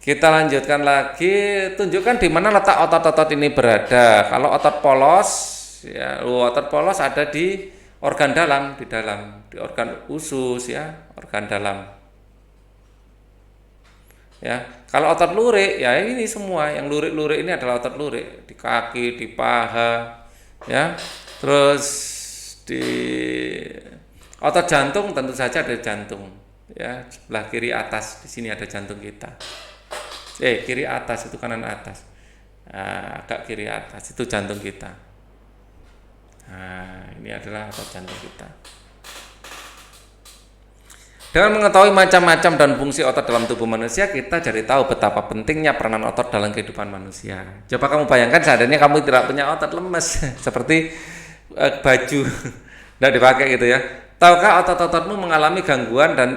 [SPEAKER 1] Kita lanjutkan lagi, tunjukkan di mana letak otot-otot ini berada. Kalau otot polos, ya, otot polos ada di organ dalam, di organ usus, ya, organ dalam. Ya, kalau otot lurik, ya ini semua yang lurik-lurik ini adalah otot lurik di kaki, di paha, ya. Terus di otot jantung tentu saja ada jantung, ya, sebelah kiri atas di sini ada jantung kita. Kiri atas itu kanan atas, nah, agak kiri atas itu jantung kita. Nah, ini adalah otot jantung kita. Dengan mengetahui macam-macam dan fungsi otot dalam tubuh manusia, kita jadi tahu betapa pentingnya peranan otot dalam kehidupan manusia. Coba kamu bayangkan seandainya kamu tidak punya otot, lemes seperti baju tidak dipakai gitu ya. Tahukah otot-ototmu mengalami gangguan dan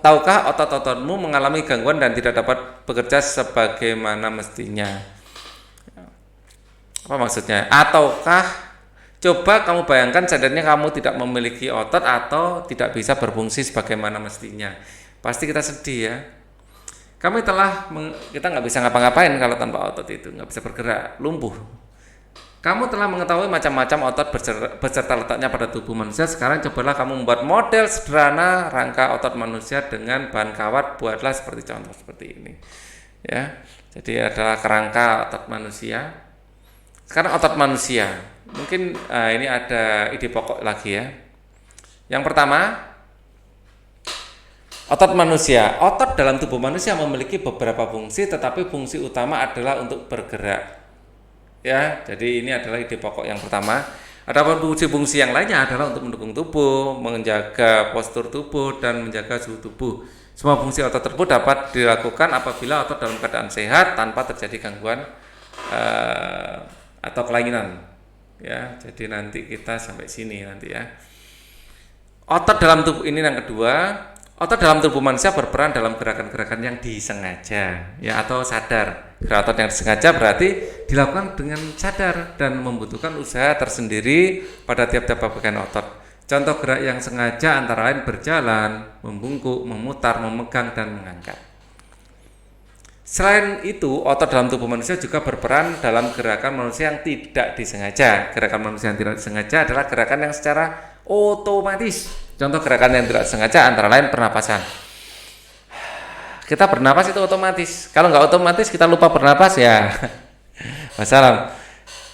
[SPEAKER 1] tahukah otot-ototmu mengalami gangguan dan tidak dapat bekerja sebagaimana mestinya? Apa maksudnya? Ataukah coba kamu bayangkan seandainya kamu tidak memiliki otot atau tidak bisa berfungsi sebagaimana mestinya. Pasti kita sedih ya. Kita nggak bisa ngapa-ngapain kalau tanpa otot itu, nggak bisa bergerak, lumpuh. Kamu telah mengetahui macam-macam otot beserta letaknya pada tubuh manusia. Sekarang cobalah kamu membuat model sederhana rangka otot manusia dengan bahan kawat. Buatlah seperti contoh seperti ini. Ya, jadi adalah kerangka otot manusia. Sekarang otot manusia. Mungkin ini ada ide pokok lagi ya. Yang pertama, otot manusia. Otot dalam tubuh manusia memiliki beberapa fungsi, tetapi fungsi utama adalah untuk bergerak. Ya, jadi ini adalah ide pokok yang pertama. Adapun fungsi-fungsi yang lainnya adalah untuk mendukung tubuh, menjaga postur tubuh, dan menjaga suhu tubuh. Semua fungsi otot tersebut dapat dilakukan apabila otot dalam keadaan sehat tanpa terjadi gangguan atau kelainan. Ya, jadi nanti kita sampai sini nanti ya. Otot dalam tubuh ini yang kedua. Otot dalam tubuh manusia berperan dalam gerakan-gerakan yang disengaja, ya, atau sadar. Gerakan yang disengaja berarti dilakukan dengan sadar dan membutuhkan usaha tersendiri pada tiap-tiap bagian otot. Contoh gerak yang sengaja antara lain berjalan, membungkuk, memutar, memegang, dan mengangkat. Selain itu, otot dalam tubuh manusia juga berperan dalam gerakan manusia yang tidak disengaja. Gerakan manusia yang tidak disengaja adalah gerakan yang secara otomatis. Contoh gerakan yang tidak sengaja antara lain pernapasan. Kita bernapas itu otomatis. Kalau nggak otomatis kita lupa bernapas ya. Wassalam.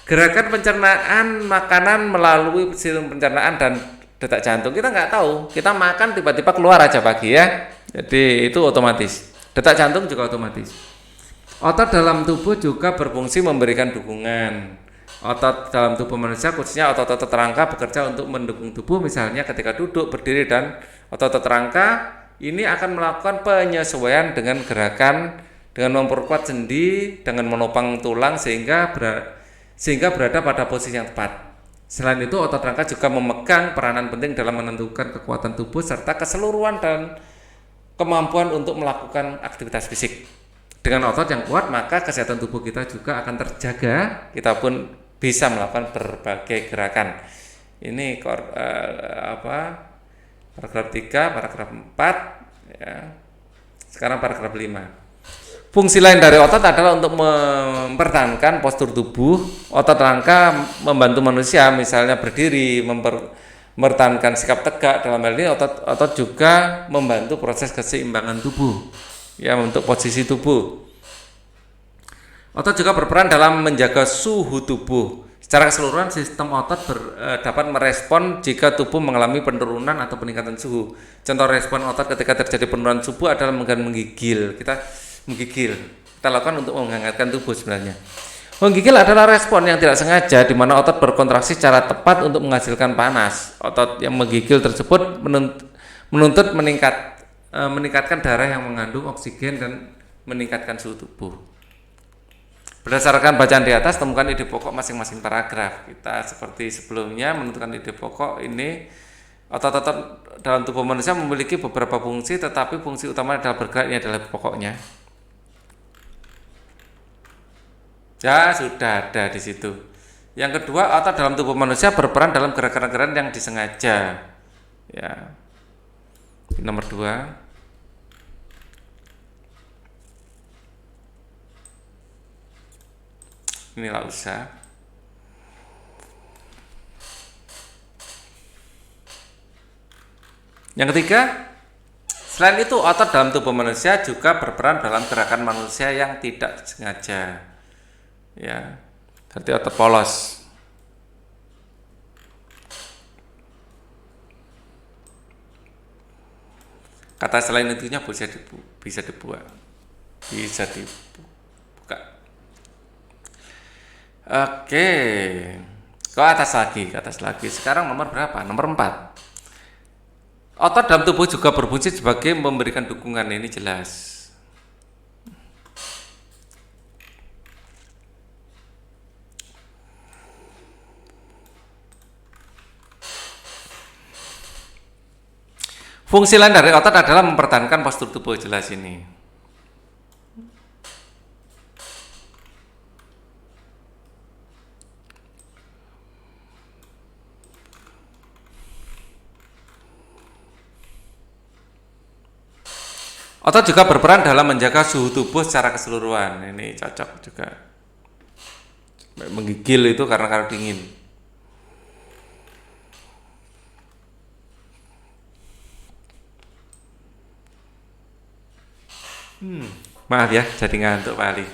[SPEAKER 1] Gerakan pencernaan makanan melalui sistem pencernaan dan detak jantung. Kita nggak tahu. Kita makan tiba-tiba keluar aja pagi ya. Jadi itu otomatis. Detak jantung juga otomatis. Otot dalam tubuh juga berfungsi memberikan dukungan. Otot dalam tubuh manusia, khususnya otot-otot rangka, bekerja untuk mendukung tubuh. Misalnya ketika duduk, berdiri, dan otot-otot rangka ini akan melakukan penyesuaian dengan gerakan, dengan memperkuat sendi, dengan menopang tulang sehingga berada pada posisi yang tepat. Selain itu, otot rangka juga memegang peranan penting dalam menentukan kekuatan tubuh serta keseluruhan dan kemampuan untuk melakukan aktivitas fisik. Dengan otot yang kuat, maka kesehatan tubuh kita juga akan terjaga. Kita pun bisa melakukan berbagai gerakan. Ini paragraf 3, paragraf 4, ya. Sekarang paragraf 5. Fungsi lain dari otot adalah untuk mempertahankan postur tubuh. Otot rangka membantu manusia, misalnya berdiri, mempertahankan sikap tegak. Dalam hal ini otot juga membantu proses keseimbangan tubuh, ya, untuk posisi tubuh. Otot juga berperan dalam menjaga suhu tubuh. Secara keseluruhan, sistem otot dapat merespon jika tubuh mengalami penurunan atau peningkatan suhu. Contoh respon otot ketika terjadi penurunan suhu adalah menggigil. Kita lakukan untuk menghangatkan tubuh sebenarnya. Menggigil adalah respon yang tidak sengaja di mana otot berkontraksi secara tepat untuk menghasilkan panas. Otot yang menggigil tersebut menuntut meningkatkan darah yang mengandung oksigen dan meningkatkan suhu tubuh. Berdasarkan bacaan di atas, temukan ide pokok masing-masing paragraf. Kita seperti sebelumnya menentukan ide pokok ini. Otot-otot dalam tubuh manusia memiliki beberapa fungsi, tetapi fungsi utama adalah bergerak. Ini adalah pokoknya. Ya, sudah ada di situ. Yang kedua, otot dalam tubuh manusia berperan dalam gerakan-gerakan yang disengaja. Ya. Nomor 2. Inilah usah. Yang ketiga, selain itu otot dalam tubuh manusia juga berperan dalam gerakan manusia yang tidak sengaja. Ya, seperti otot polos. Kata selain itunya bisa dibuka. Oke. Ke atas lagi. Sekarang nomor berapa? Nomor 4. Otot dalam tubuh juga berfungsi sebagai memberikan dukungan. Ini jelas. Fungsi lain dari otot adalah mempertahankan postur tubuh. Jelas ini. Otot juga berperan dalam menjaga suhu tubuh secara keseluruhan. Ini cocok juga. Menggigil itu karena dingin. Maaf ya, jadi ngantuk Pak Ali.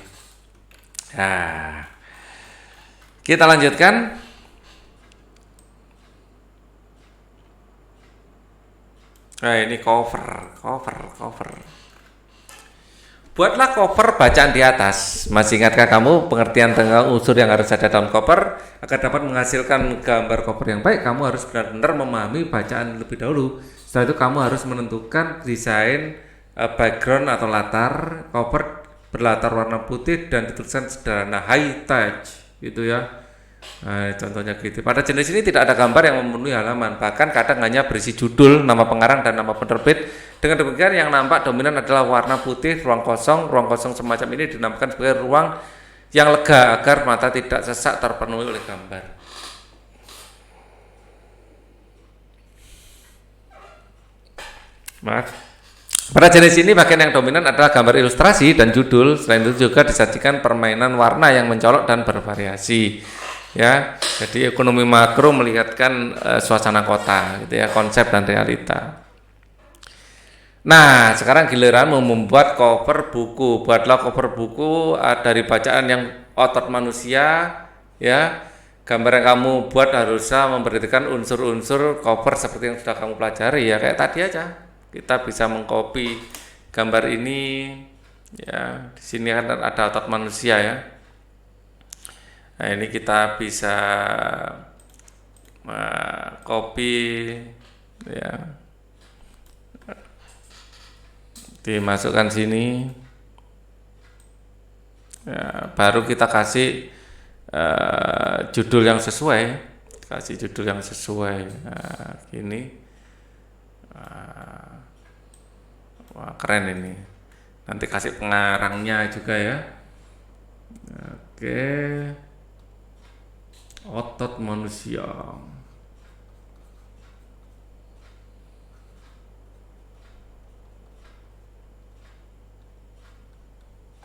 [SPEAKER 1] Nah, kita lanjutkan. Nah, ini cover. Buatlah cover bacaan di atas. Masih ingatkah kamu pengertian tentang unsur yang harus ada dalam cover? Agar dapat menghasilkan gambar cover yang baik, kamu harus benar-benar memahami bacaan lebih dahulu. Setelah itu kamu harus menentukan desain background atau latar. Cover berlatar warna putih dan dituliskan sederhana high touch, gitu ya. Nah, contohnya gitu. Pada jenis ini tidak ada gambar yang memenuhi halaman, bahkan kadang hanya berisi judul, nama pengarang dan nama penerbit. Dengan demikian yang nampak dominan adalah warna putih. Ruang kosong semacam ini dinamakan sebagai ruang yang lega agar mata tidak sesak terpenuhi oleh gambar. Maaf. Pada jenis ini bagian yang dominan adalah gambar ilustrasi dan judul. Selain itu juga disajikan permainan warna yang mencolok dan bervariasi. Ya, jadi ekonomi makro melihatkan suasana kota, gitu ya, konsep dan realita. Nah, sekarang giliranmu membuat cover buku. Buatlah cover buku dari bacaan yang otot manusia, ya. Gambar yang kamu buat harusnya memperhatikan unsur-unsur cover seperti yang sudah kamu pelajari, ya, kayak tadi aja. Kita bisa mengcopy gambar ini, ya. Di sini kan ada otot manusia, ya. Nah, ini kita bisa copy, ya, dimasukkan sini, ya, baru kita kasih judul yang sesuai. kasih judul yang sesuai. Nah, gini. Wah, keren ini. Nanti kasih pengarangnya juga ya. Oke. Otot manusia.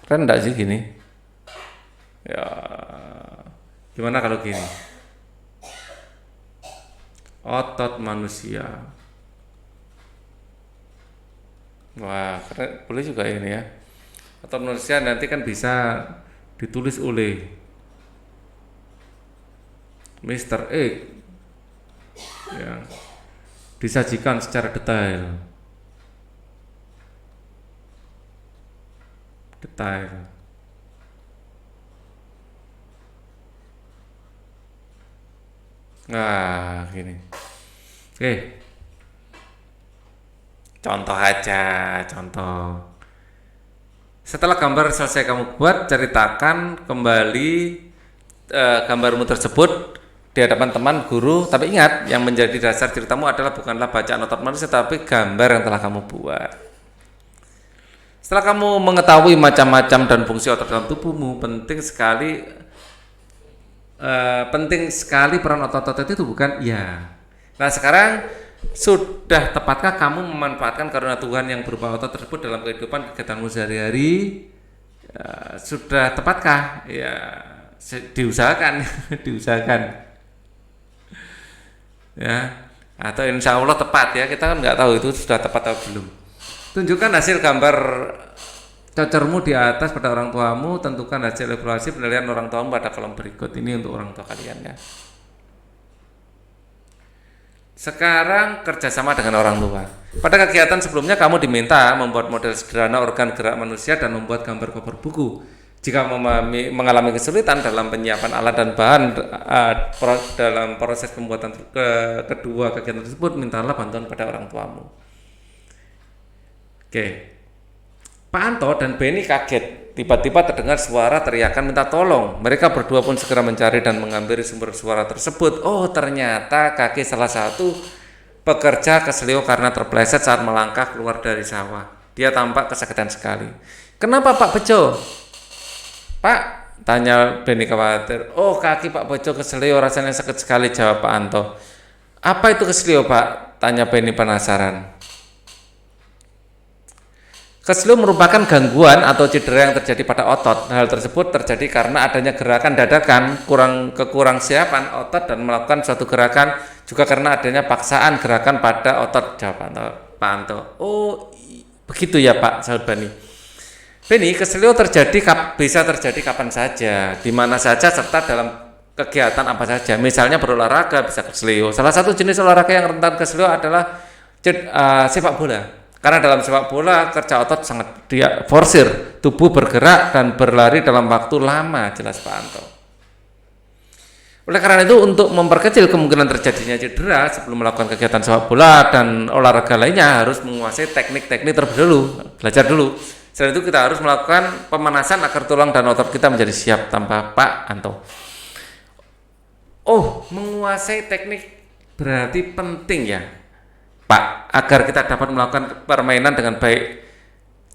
[SPEAKER 1] Keren enggak sih gini? Ya. Gimana kalau gini? Otot manusia. Wah, keren. Boleh juga ini ya. Otot manusia nanti kan bisa ditulis oleh Mr. X ya, disajikan secara detail. Nah, gini. Oke, contoh aja, contoh. Setelah gambar selesai kamu buat, ceritakan kembali gambarmu tersebut di hadapan teman, guru. Tapi ingat, yang menjadi dasar ceritamu adalah bukanlah bacaan otot manusia, tapi gambar yang telah kamu buat. Setelah kamu mengetahui macam-macam dan fungsi otot dalam tubuhmu, penting sekali peran otot-otot itu, bukan? Ya. Nah, sekarang sudah tepatkah kamu memanfaatkan karunia Tuhan yang berupa otot tersebut dalam kehidupan kegiatanmu sehari-hari? Sudah tepatkah? Ya, diusahakan, diusahakan. Ya, atau insya Allah tepat ya. Kita kan nggak tahu itu sudah tepat atau belum. Tunjukkan hasil gambar cocormu di atas pada orang tuamu. Tentukan hasil evaluasi penilaian orang tuamu pada kolom berikut. Ini untuk orang tua kalian ya. Sekarang kerjasama dengan orang tua. Pada kegiatan sebelumnya kamu diminta membuat model sederhana organ gerak manusia dan membuat gambar cover buku. Jika mengalami kesulitan dalam penyiapan alat dan bahan dalam proses pembuatan kedua kegiatan tersebut, mintalah bantuan pada orang tuamu. Oke. Pak Anto dan Benny kaget. Tiba-tiba terdengar suara teriakan minta tolong. Mereka berdua pun segera mencari dan mengambil sumber suara tersebut. Oh, ternyata kaki salah satu pekerja keselio karena terpleset saat melangkah keluar dari sawah. Dia tampak kesakitan sekali. Kenapa Pak Bejo? Pak, tanya Benny khawatir. Oh, kaki Pak Bejo keselio, rasanya sakit sekali, jawab Pak Anto. Apa itu keselio, Pak? Tanya Benny penasaran. Keselio merupakan gangguan atau cedera yang terjadi pada otot. Hal tersebut terjadi karena adanya gerakan dadakan, kekurang siapan otot dan melakukan suatu gerakan, juga karena adanya paksaan gerakan pada otot, jawab Pak Anto. Oh, begitu ya Pak, sahabat Benny, keselio bisa terjadi kapan saja, di mana saja, serta dalam kegiatan apa saja. Misalnya berolahraga bisa keselio. Salah satu jenis olahraga yang rentan keselio adalah sepak bola. Karena dalam sepak bola kerja otot sangat forsir, tubuh bergerak dan berlari dalam waktu lama, jelas Pak Anto. Oleh karena itu, untuk memperkecil kemungkinan terjadinya cedera sebelum melakukan kegiatan sepak bola dan olahraga lainnya, harus menguasai teknik-teknik terlebih dahulu, belajar dulu. Selain itu, kita harus melakukan pemanasan agar tulang dan otot kita menjadi siap, tanpa Pak Anto. Oh, menguasai teknik berarti penting ya Pak, agar kita dapat melakukan permainan dengan baik,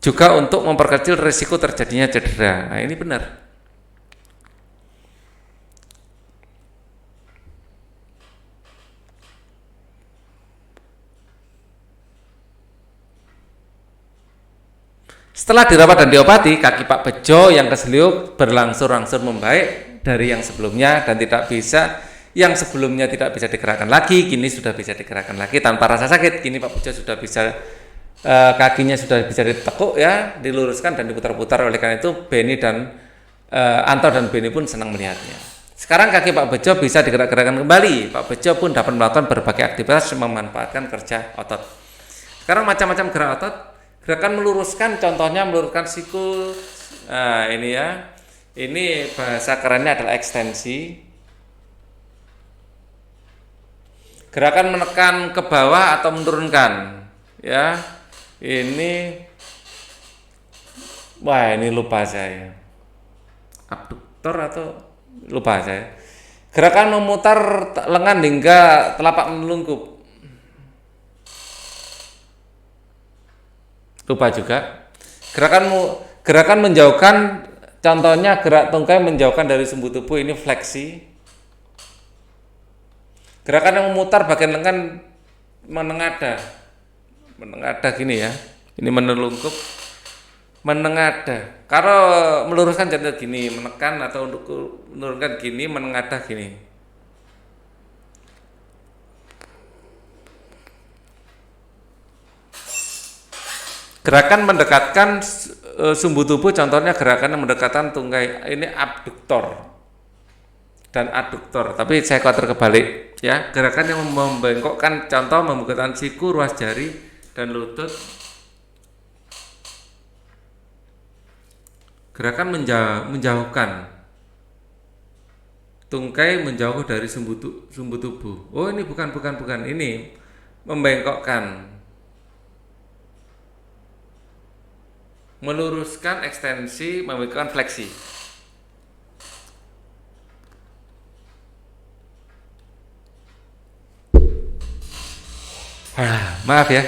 [SPEAKER 1] juga untuk memperkecil risiko terjadinya cedera. Nah, ini benar. Setelah dirawat dan diobati, kaki Pak Bejo yang keselio berlangsung-langsung membaik dari yang sebelumnya dan yang sebelumnya tidak bisa digerakkan lagi, kini sudah bisa digerakkan lagi tanpa rasa sakit. Kini Pak Bejo sudah bisa, kakinya sudah bisa ditekuk ya, diluruskan dan diputar-putar. Oleh karena itu Benny dan Anto dan Benny pun senang melihatnya. Sekarang kaki Pak Bejo bisa digerak-gerakkan kembali. Pak Bejo pun dapat melakukan berbagai aktivitas memanfaatkan kerja otot. Sekarang macam-macam gerak otot. Gerakan meluruskan, contohnya meluruskan siku. Nah, ini ya. Ini bahasa kerennya adalah ekstensi. Gerakan menekan ke bawah atau menurunkan, ya. Ini, wah ini lupa saya. Abduktor atau lupa saya. Gerakan memutar lengan hingga telapak melungkup. Lupa juga. Gerakan menjauhkan, contohnya gerak tungkai menjauhkan dari sumbu tubuh, ini fleksi. Gerakan yang memutar bagian lengan menengadah gini ya. Ini menelungkup, menengadah. Kalau meluruskan contoh gini, menekan, atau untuk menurunkan gini, menengadah gini. Gerakan mendekatkan sumbu tubuh, contohnya gerakan yang mendekatkan tungkai, ini abduktor dan aduktor, tapi saya khawatir kebalik ya. Gerakan yang membengkokkan, contoh membengkokkan siku, ruas jari, dan lutut. Gerakan menjauhkan tungkai, menjauh dari sumbu tubuh. Oh, ini bukan, ini membengkokkan. Meluruskan, ekstensi, membengkokkan, fleksi. Maaf ya,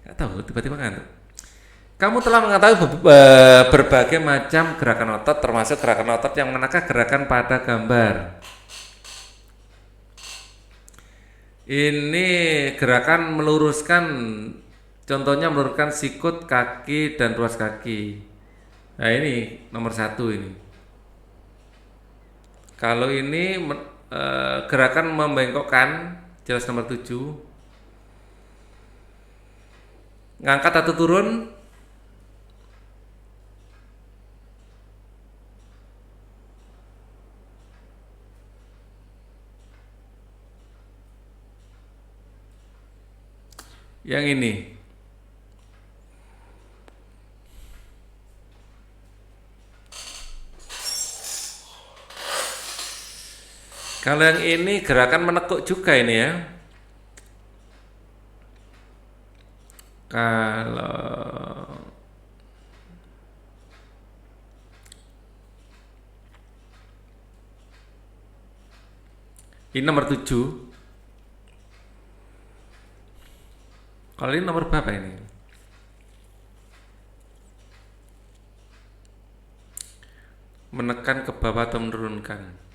[SPEAKER 1] nggak tahu tiba-tiba ngantuk. Kamu telah mengetahui berbagai macam gerakan otot, termasuk gerakan otot yang manakah gerakan pada gambar. Ini gerakan meluruskan, contohnya meluruskan sikut, kaki, dan ruas kaki. Nah, ini nomor 1 ini. Kalau ini gerakan membengkokkan, jelas nomor 7. Ngangkat atau turun. Yang ini. Kalau yang ini gerakan menekuk juga ini ya. Kalau ini nomor 7. Kalau ini nomor berapa ini? Menekan ke bawah atau menurunkan.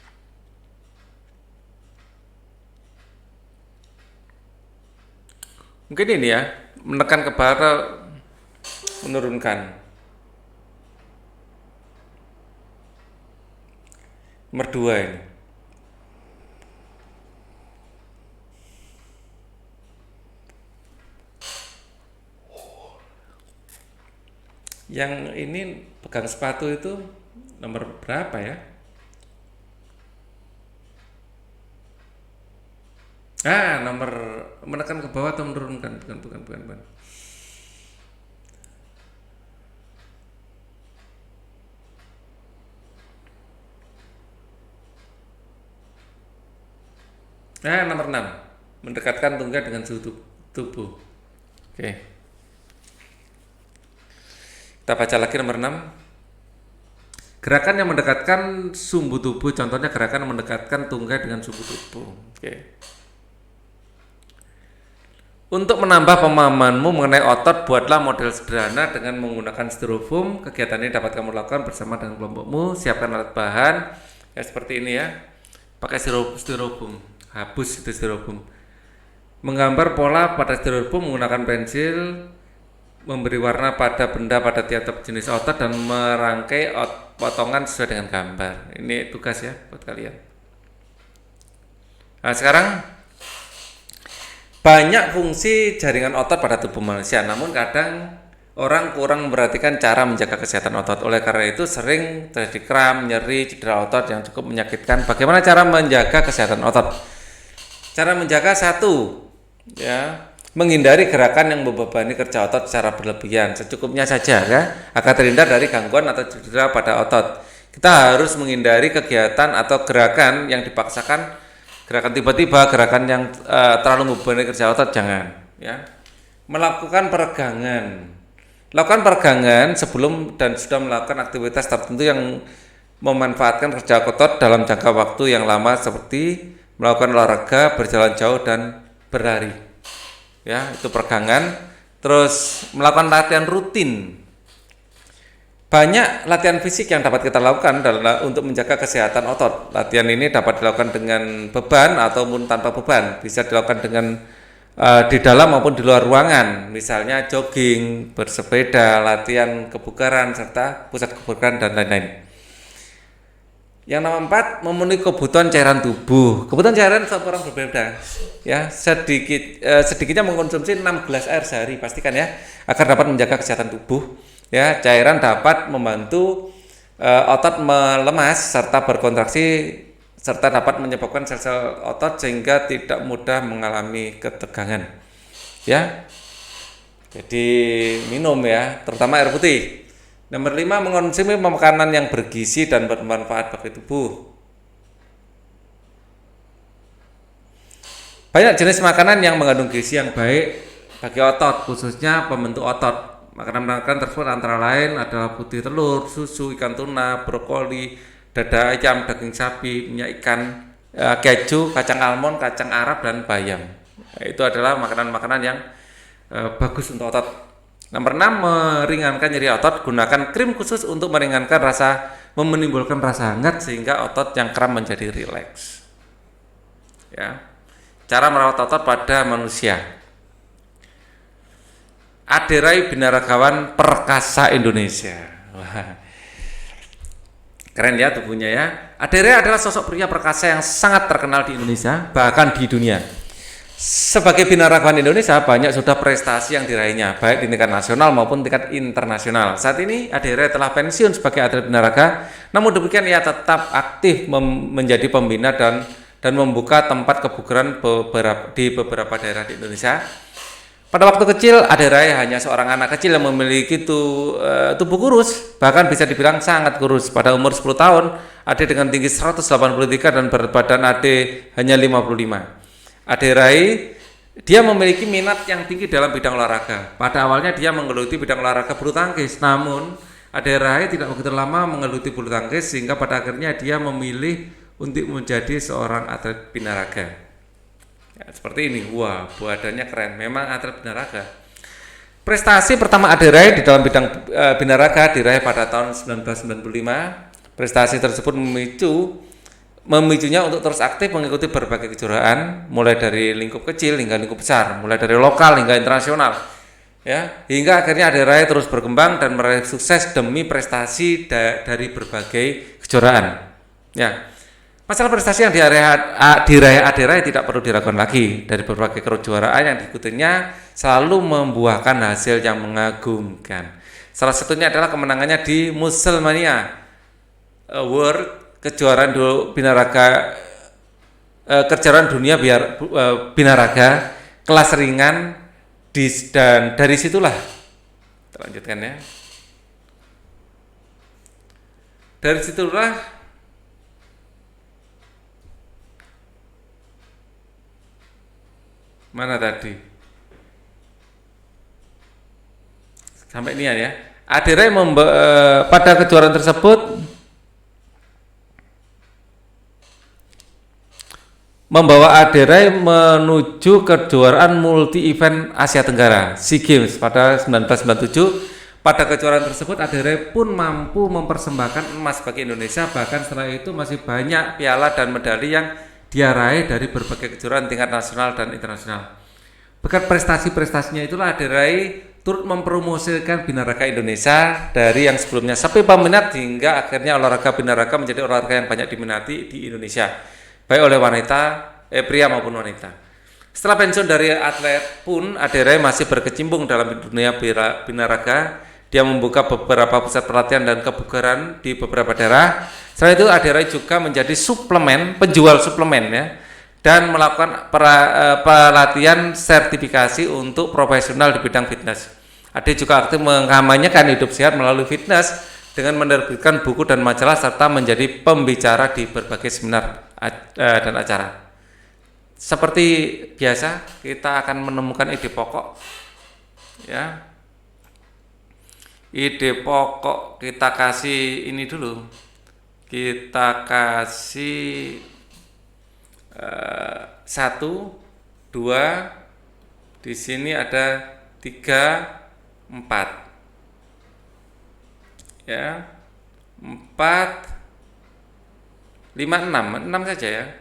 [SPEAKER 1] Mungkin ini ya, menekan ke bawah atau menurunkan. Nomor 2 ini. Yang ini pegang sepatu itu nomor berapa ya? Nomor menekan ke bawah atau menurunkan? Bukan. Nomor 6. Mendekatkan tungkai dengan suhu tubuh. Oke. Kita baca lagi nomor 6. Gerakan yang mendekatkan sumbu tubuh, contohnya gerakan mendekatkan tungkai dengan sumbu tubuh. Oke. Untuk menambah pemahamanmu mengenai otot, buatlah model sederhana dengan menggunakan styrofoam. Kegiatan ini dapat kamu lakukan bersama dengan kelompokmu. Siapkan alat bahan ya seperti ini ya. Pakai styrofoam, hapus itu styrofoam. Menggambar pola pada styrofoam menggunakan pensil, memberi warna pada benda pada tiap-tiap jenis otot, dan merangkai potongan sesuai dengan gambar. Ini tugas ya buat kalian. Nah, sekarang banyak fungsi jaringan otot pada tubuh manusia, namun kadang orang kurang memperhatikan cara menjaga kesehatan otot. Oleh karena itu sering terjadi kram, nyeri, cedera otot yang cukup menyakitkan. Bagaimana cara menjaga kesehatan otot? Cara menjaga 1 ya, menghindari gerakan yang membebani kerja otot secara berlebihan, secukupnya saja ya, agar terhindar dari gangguan atau cedera pada otot. Kita harus menghindari kegiatan atau gerakan yang dipaksakan, gerakan tiba-tiba, gerakan yang terlalu membebani kerja otot, jangan ya. Melakukan peregangan. Lakukan peregangan sebelum dan sudah melakukan aktivitas tertentu yang memanfaatkan kerja otot dalam jangka waktu yang lama seperti melakukan olahraga, berjalan jauh dan berlari. Ya, itu peregangan. Terus melakukan latihan rutin. Banyak latihan fisik yang dapat kita lakukan untuk menjaga kesehatan otot. Latihan ini dapat dilakukan dengan beban ataupun tanpa beban. Bisa dilakukan dengan di dalam maupun di luar ruangan. Misalnya jogging, bersepeda, latihan kebugaran serta pusat kebugaran dan lain-lain. Yang nomor 4, memenuhi kebutuhan cairan tubuh. Kebutuhan cairan setiap orang berbeda. Ya, sedikitnya mengkonsumsi 6 gelas air sehari, pastikan ya, agar dapat menjaga kesehatan tubuh. Ya, cairan dapat membantu otot melemas serta berkontraksi serta dapat menyebabkan sel-sel otot sehingga tidak mudah mengalami ketegangan. Ya. Jadi minum ya, terutama air putih. Nomor 5, mengonsumsi makanan yang bergizi dan bermanfaat bagi tubuh. Banyak jenis makanan yang mengandung gizi yang baik bagi otot, khususnya pembentuk otot. Makanan-makanan tersebut antara lain adalah putih telur, susu, ikan tuna, brokoli, dada ayam, daging sapi, minyak ikan, keju, kacang almond, kacang Arab, dan bayam. Itu adalah makanan-makanan yang bagus untuk otot. Nomor 6, meringankan nyeri otot. Gunakan krim khusus untuk meringankan menimbulkan rasa hangat sehingga otot yang kram menjadi rileks. Ya. Cara merawat otot pada manusia. Aderai Binaragawan Perkasa Indonesia. Wah. Keren ya tubuhnya ya. Aderai adalah sosok pria perkasa yang sangat terkenal di Indonesia, bahkan di dunia. Sebagai binaragawan Indonesia, banyak sudah prestasi yang diraihnya, baik di tingkat nasional maupun tingkat internasional. Saat ini Aderai telah pensiun sebagai atlet binaraga, namun demikian ia tetap aktif menjadi pembina dan membuka tempat kebugaran di beberapa daerah di Indonesia. Pada waktu kecil, Aderai hanya seorang anak kecil yang memiliki tubuh kurus, bahkan bisa dibilang sangat kurus. Pada umur 10 tahun, Ade dengan tinggi 183 dan berat badan Ade hanya 55. Aderai, dia memiliki minat yang tinggi dalam bidang olahraga. Pada awalnya dia menggeluti bidang olahraga bulu tangkis, namun Aderai tidak begitu lama menggeluti bulu tangkis sehingga pada akhirnya dia memilih untuk menjadi seorang atlet binaraga. Ya, seperti ini, wah, badannya keren, memang atlet binaraga. Prestasi pertama Aderai di dalam bidang binaraga diraih pada tahun 1995. Prestasi tersebut memicunya untuk terus aktif mengikuti berbagai kejuaraan, mulai dari lingkup kecil hingga lingkup besar, mulai dari lokal hingga internasional, ya, hingga akhirnya Aderai terus berkembang dan meraih sukses demi prestasi dari berbagai kejuaraan. Ya, masalah prestasi yang diraih Aderai tidak perlu diragukan lagi. Dari berbagai kejuaraan yang diikutinya selalu membuahkan hasil yang mengagumkan. Salah satunya adalah kemenangannya di Musselmania World, kejuaraan dunia binaraga kelas ringan dan dari situlah kita lanjutkan ya. Dari situlah mana tadi? Sampai ini ya. Aderai pada kejuaraan tersebut membawa Aderai menuju kejuaraan multi event Asia Tenggara SEA Games pada 1997. Pada kejuaraan tersebut Aderai pun mampu mempersembahkan emas bagi Indonesia, bahkan setelah itu masih banyak piala dan medali yang dia raih dari berbagai kejuaraan tingkat nasional dan internasional. Berkat prestasi-prestasinya itulah Aderai turut mempromosikan binaraga Indonesia dari yang sebelumnya sepi peminat hingga akhirnya olahraga binaraga menjadi olahraga yang banyak diminati di Indonesia, baik oleh pria maupun wanita. Setelah pensiun dari atlet pun, Aderai masih berkecimpung dalam dunia binaraga. Dia membuka beberapa pusat pelatihan dan kebugaran di beberapa daerah. Selain itu, Aderai juga menjadi penjual suplemen ya, dan melakukan pelatihan sertifikasi untuk profesional di bidang fitness. Ade juga aktif mengamanyakan hidup sehat melalui fitness dengan menerbitkan buku dan majalah serta menjadi pembicara di berbagai seminar dan acara. Seperti biasa, kita akan menemukan ide pokok, ya. Ide pokok kita kasih ini dulu. kita kasih 1, 2, di sini ada 3, 4 ya, 4, 5, 6 saja ya.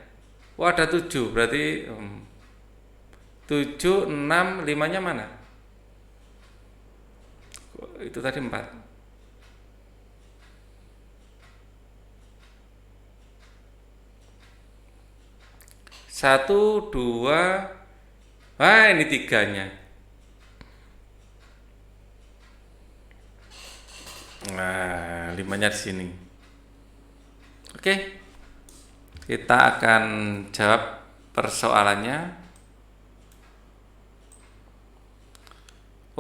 [SPEAKER 1] Oh ada 7, berarti 7, 6, 5-nya mana? Itu tadi 4. 1, 2, wah ini 3-nya. Nah, 5-nya di sini. Oke. Kita akan jawab persoalannya.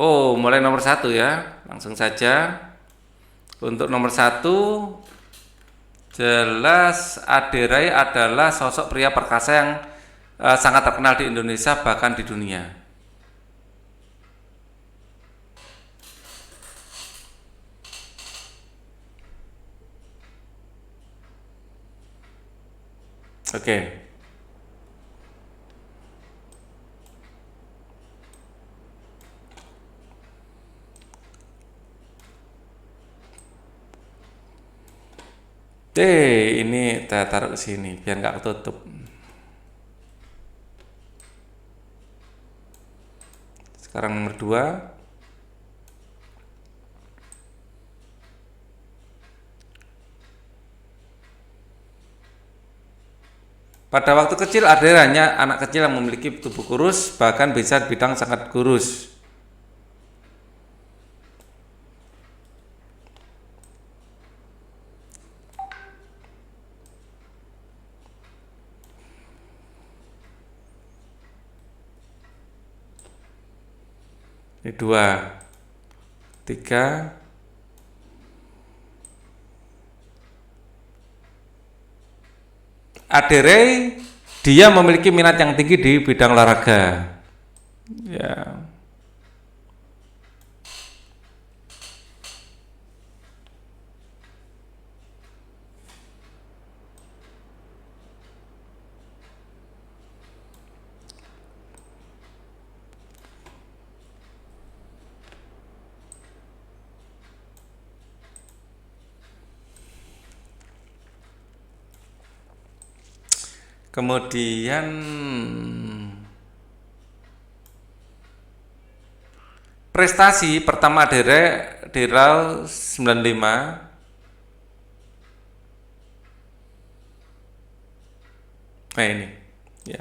[SPEAKER 1] Oh, mulai nomor 1 ya. Langsung saja. Untuk nomor 1, jelas Aderai adalah sosok pria perkasa yang sangat terkenal di Indonesia bahkan di dunia. Oke. Ini saya taruh ke sini biar nggak ketutup. Sekarang nomor 2. Pada waktu kecil Aderai hanya anak kecil yang memiliki tubuh kurus, bahkan bisa dibilang sangat kurus. Ini 2, 3. Aderai dia memiliki minat yang tinggi di bidang olahraga. Ya. Kemudian prestasi pertama Aderai di RAL 95. Nah ini ya.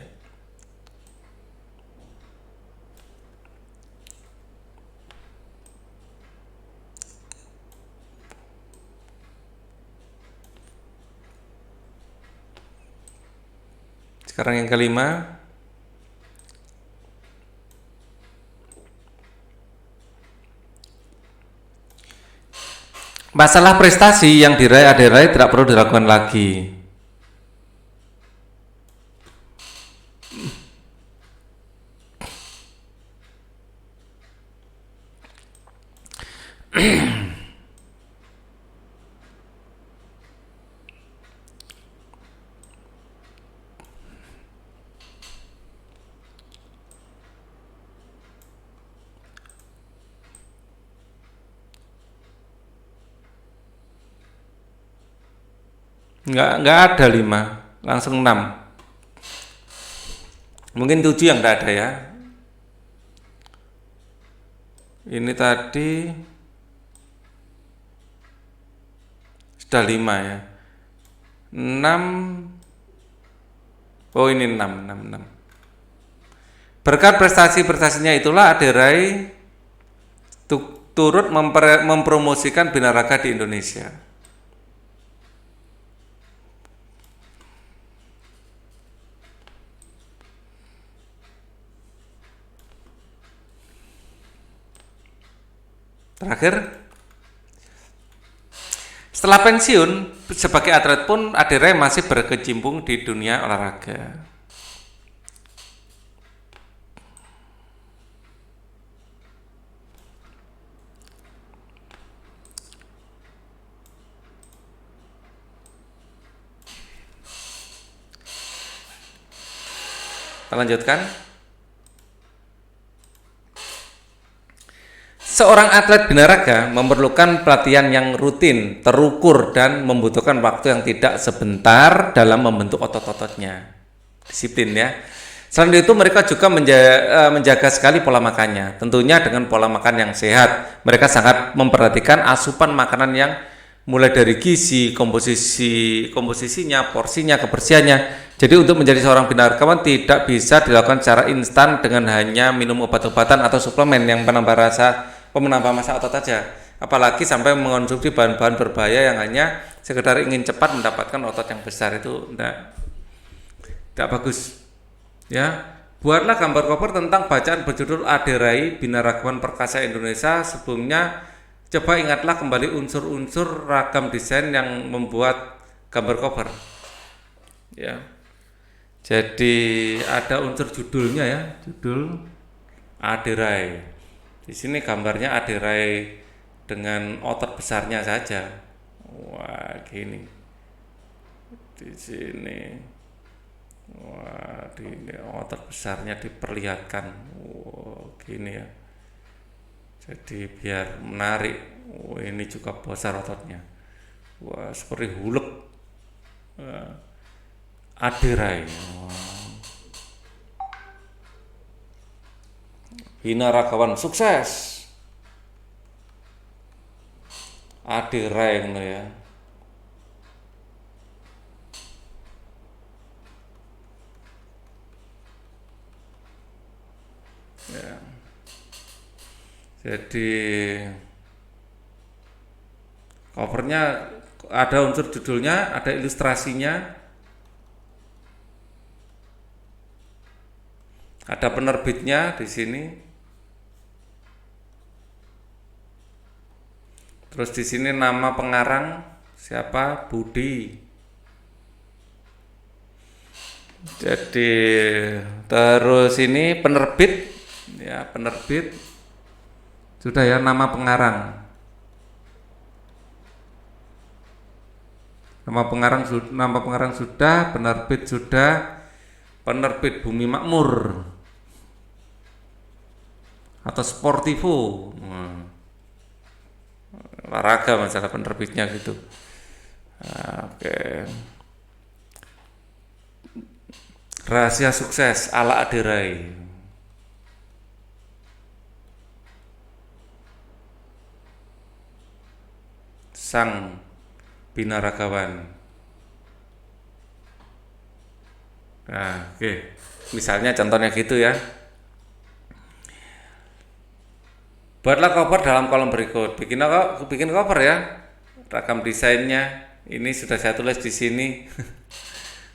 [SPEAKER 1] Sekarang yang kelima. Masalah prestasi yang diraih Aderai tidak perlu dilakukan lagi. Nggak ada 5, langsung 6. Mungkin 7 yang nggak ada ya. Ini tadi sudah 5 ya. 6. Oh ini 6. Berkat prestasinya itulah Aderai turut mempromosikan binaraga di Indonesia. Terakhir, setelah pensiun sebagai atlet pun Aderai masih berkecimpung di dunia olahraga. Kita lanjutkan. Seorang atlet binaraga memerlukan pelatihan yang rutin, terukur, dan membutuhkan waktu yang tidak sebentar dalam membentuk otot-ototnya. Disiplin ya. Selain itu mereka juga menjaga sekali pola makannya. Tentunya dengan pola makan yang sehat. Mereka sangat memperhatikan asupan makanan yang mulai dari gizi, komposisinya, porsinya, kebersihannya. Jadi untuk menjadi seorang binaragawan tidak bisa dilakukan secara instan dengan hanya minum obat-obatan atau suplemen yang menambah massa otot saja, apalagi sampai mengonsumsi bahan-bahan berbahaya yang hanya sekedar ingin cepat mendapatkan otot yang besar. Itu tidak bagus ya. Buatlah gambar cover tentang bacaan berjudul Aderai Binaragawan Perkasa Indonesia. Sebelumnya coba ingatlah kembali unsur-unsur ragam desain yang membuat gambar cover ya. Jadi ada unsur judulnya ya, judul Aderai. Di sini gambarnya Aderai dengan otot besarnya saja. Wah, gini. Di sini. Wah, ini otot besarnya diperlihatkan. Wah, gini ya. Jadi biar menarik. Wah, ini juga besar ototnya. Wah, seperti hulek. Aderai. Wah. Binaragawan sukses. Aderai ngono ya. Ya. Jadi covernya ada unsur judulnya, ada ilustrasinya, ada penerbitnya di sini. Terus di sini nama pengarang siapa? Budi. Jadi terus ini penerbit ya, penerbit sudah ya, nama pengarang. Nama pengarang sudah, penerbit sudah. Penerbit Bumi Makmur atau Sportivo. Olahraga masalah penerbitnya gitu. Oke. Rahasia sukses ala Aderai. Sang binaragawan. Nah, oke. Misalnya contohnya gitu ya. Buatlah cover dalam kolom berikut. Bikin cover ya. Ragam desainnya ini sudah saya tulis di sini.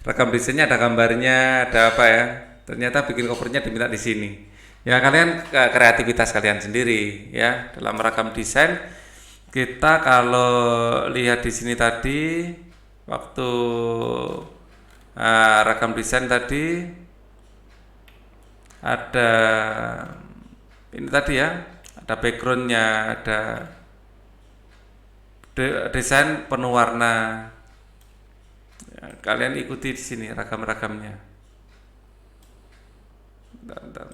[SPEAKER 1] Ragam desainnya ada gambarnya, ada apa ya. Ternyata bikin covernya diminta di sini. Ya kalian kreativitas kalian sendiri ya dalam ragam desain. Kita kalau lihat di sini tadi waktu ragam desain tadi ada ini tadi ya. Ada backgroundnya, ada desain penuh warna. Ya, kalian ikuti di sini ragam-ragamnya. Bentar.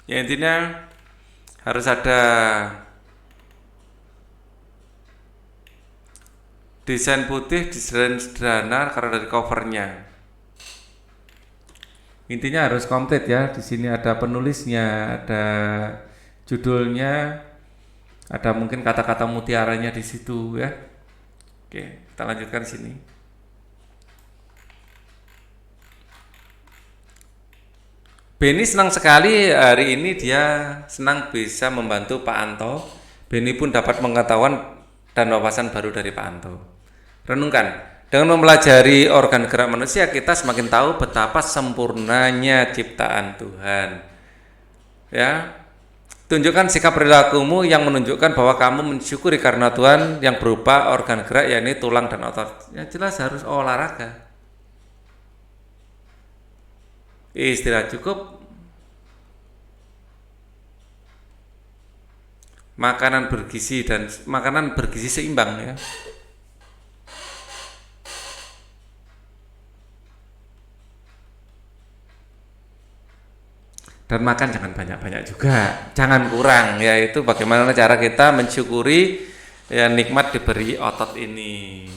[SPEAKER 1] Ya intinya harus ada desain putih, desain sederhana karena dari covernya. Intinya harus komplit ya. Di sini ada penulisnya, ada judulnya, ada mungkin kata-kata mutiaranya di situ ya. Oke, kita lanjutkan sini. Beni senang sekali hari ini, dia senang bisa membantu Pak Anto. Beni pun dapat pengetahuan dan wawasan baru dari Pak Anto. Renungkan, dengan mempelajari organ gerak manusia kita semakin tahu betapa sempurnanya ciptaan Tuhan. Ya, tunjukkan sikap perilakumu yang menunjukkan bahwa kamu mensyukuri karena Tuhan yang berupa organ gerak, yakni tulang dan otot. Yang jelas harus olahraga. Istirahat cukup, makanan bergizi dan makanan bergizi seimbang ya. Dan makan jangan banyak-banyak juga, jangan kurang, yaitu bagaimana cara kita mensyukuri ya nikmat diberi otot ini.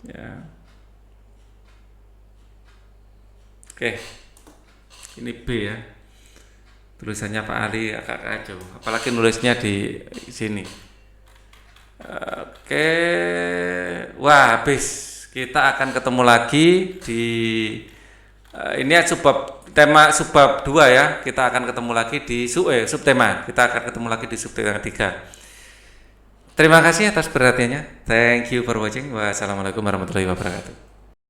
[SPEAKER 1] Ya. Oke, ini B ya. Tulisannya Pak Ali agak kacau, apalagi nulisnya di sini. Oke, wah habis. Kita akan ketemu lagi di ini tema subbab 2 ya. Kita akan ketemu lagi di subtema. Kita akan ketemu lagi di subtema 3. Terima kasih atas perhatiannya. Thank you for watching. Wassalamualaikum warahmatullahi wabarakatuh.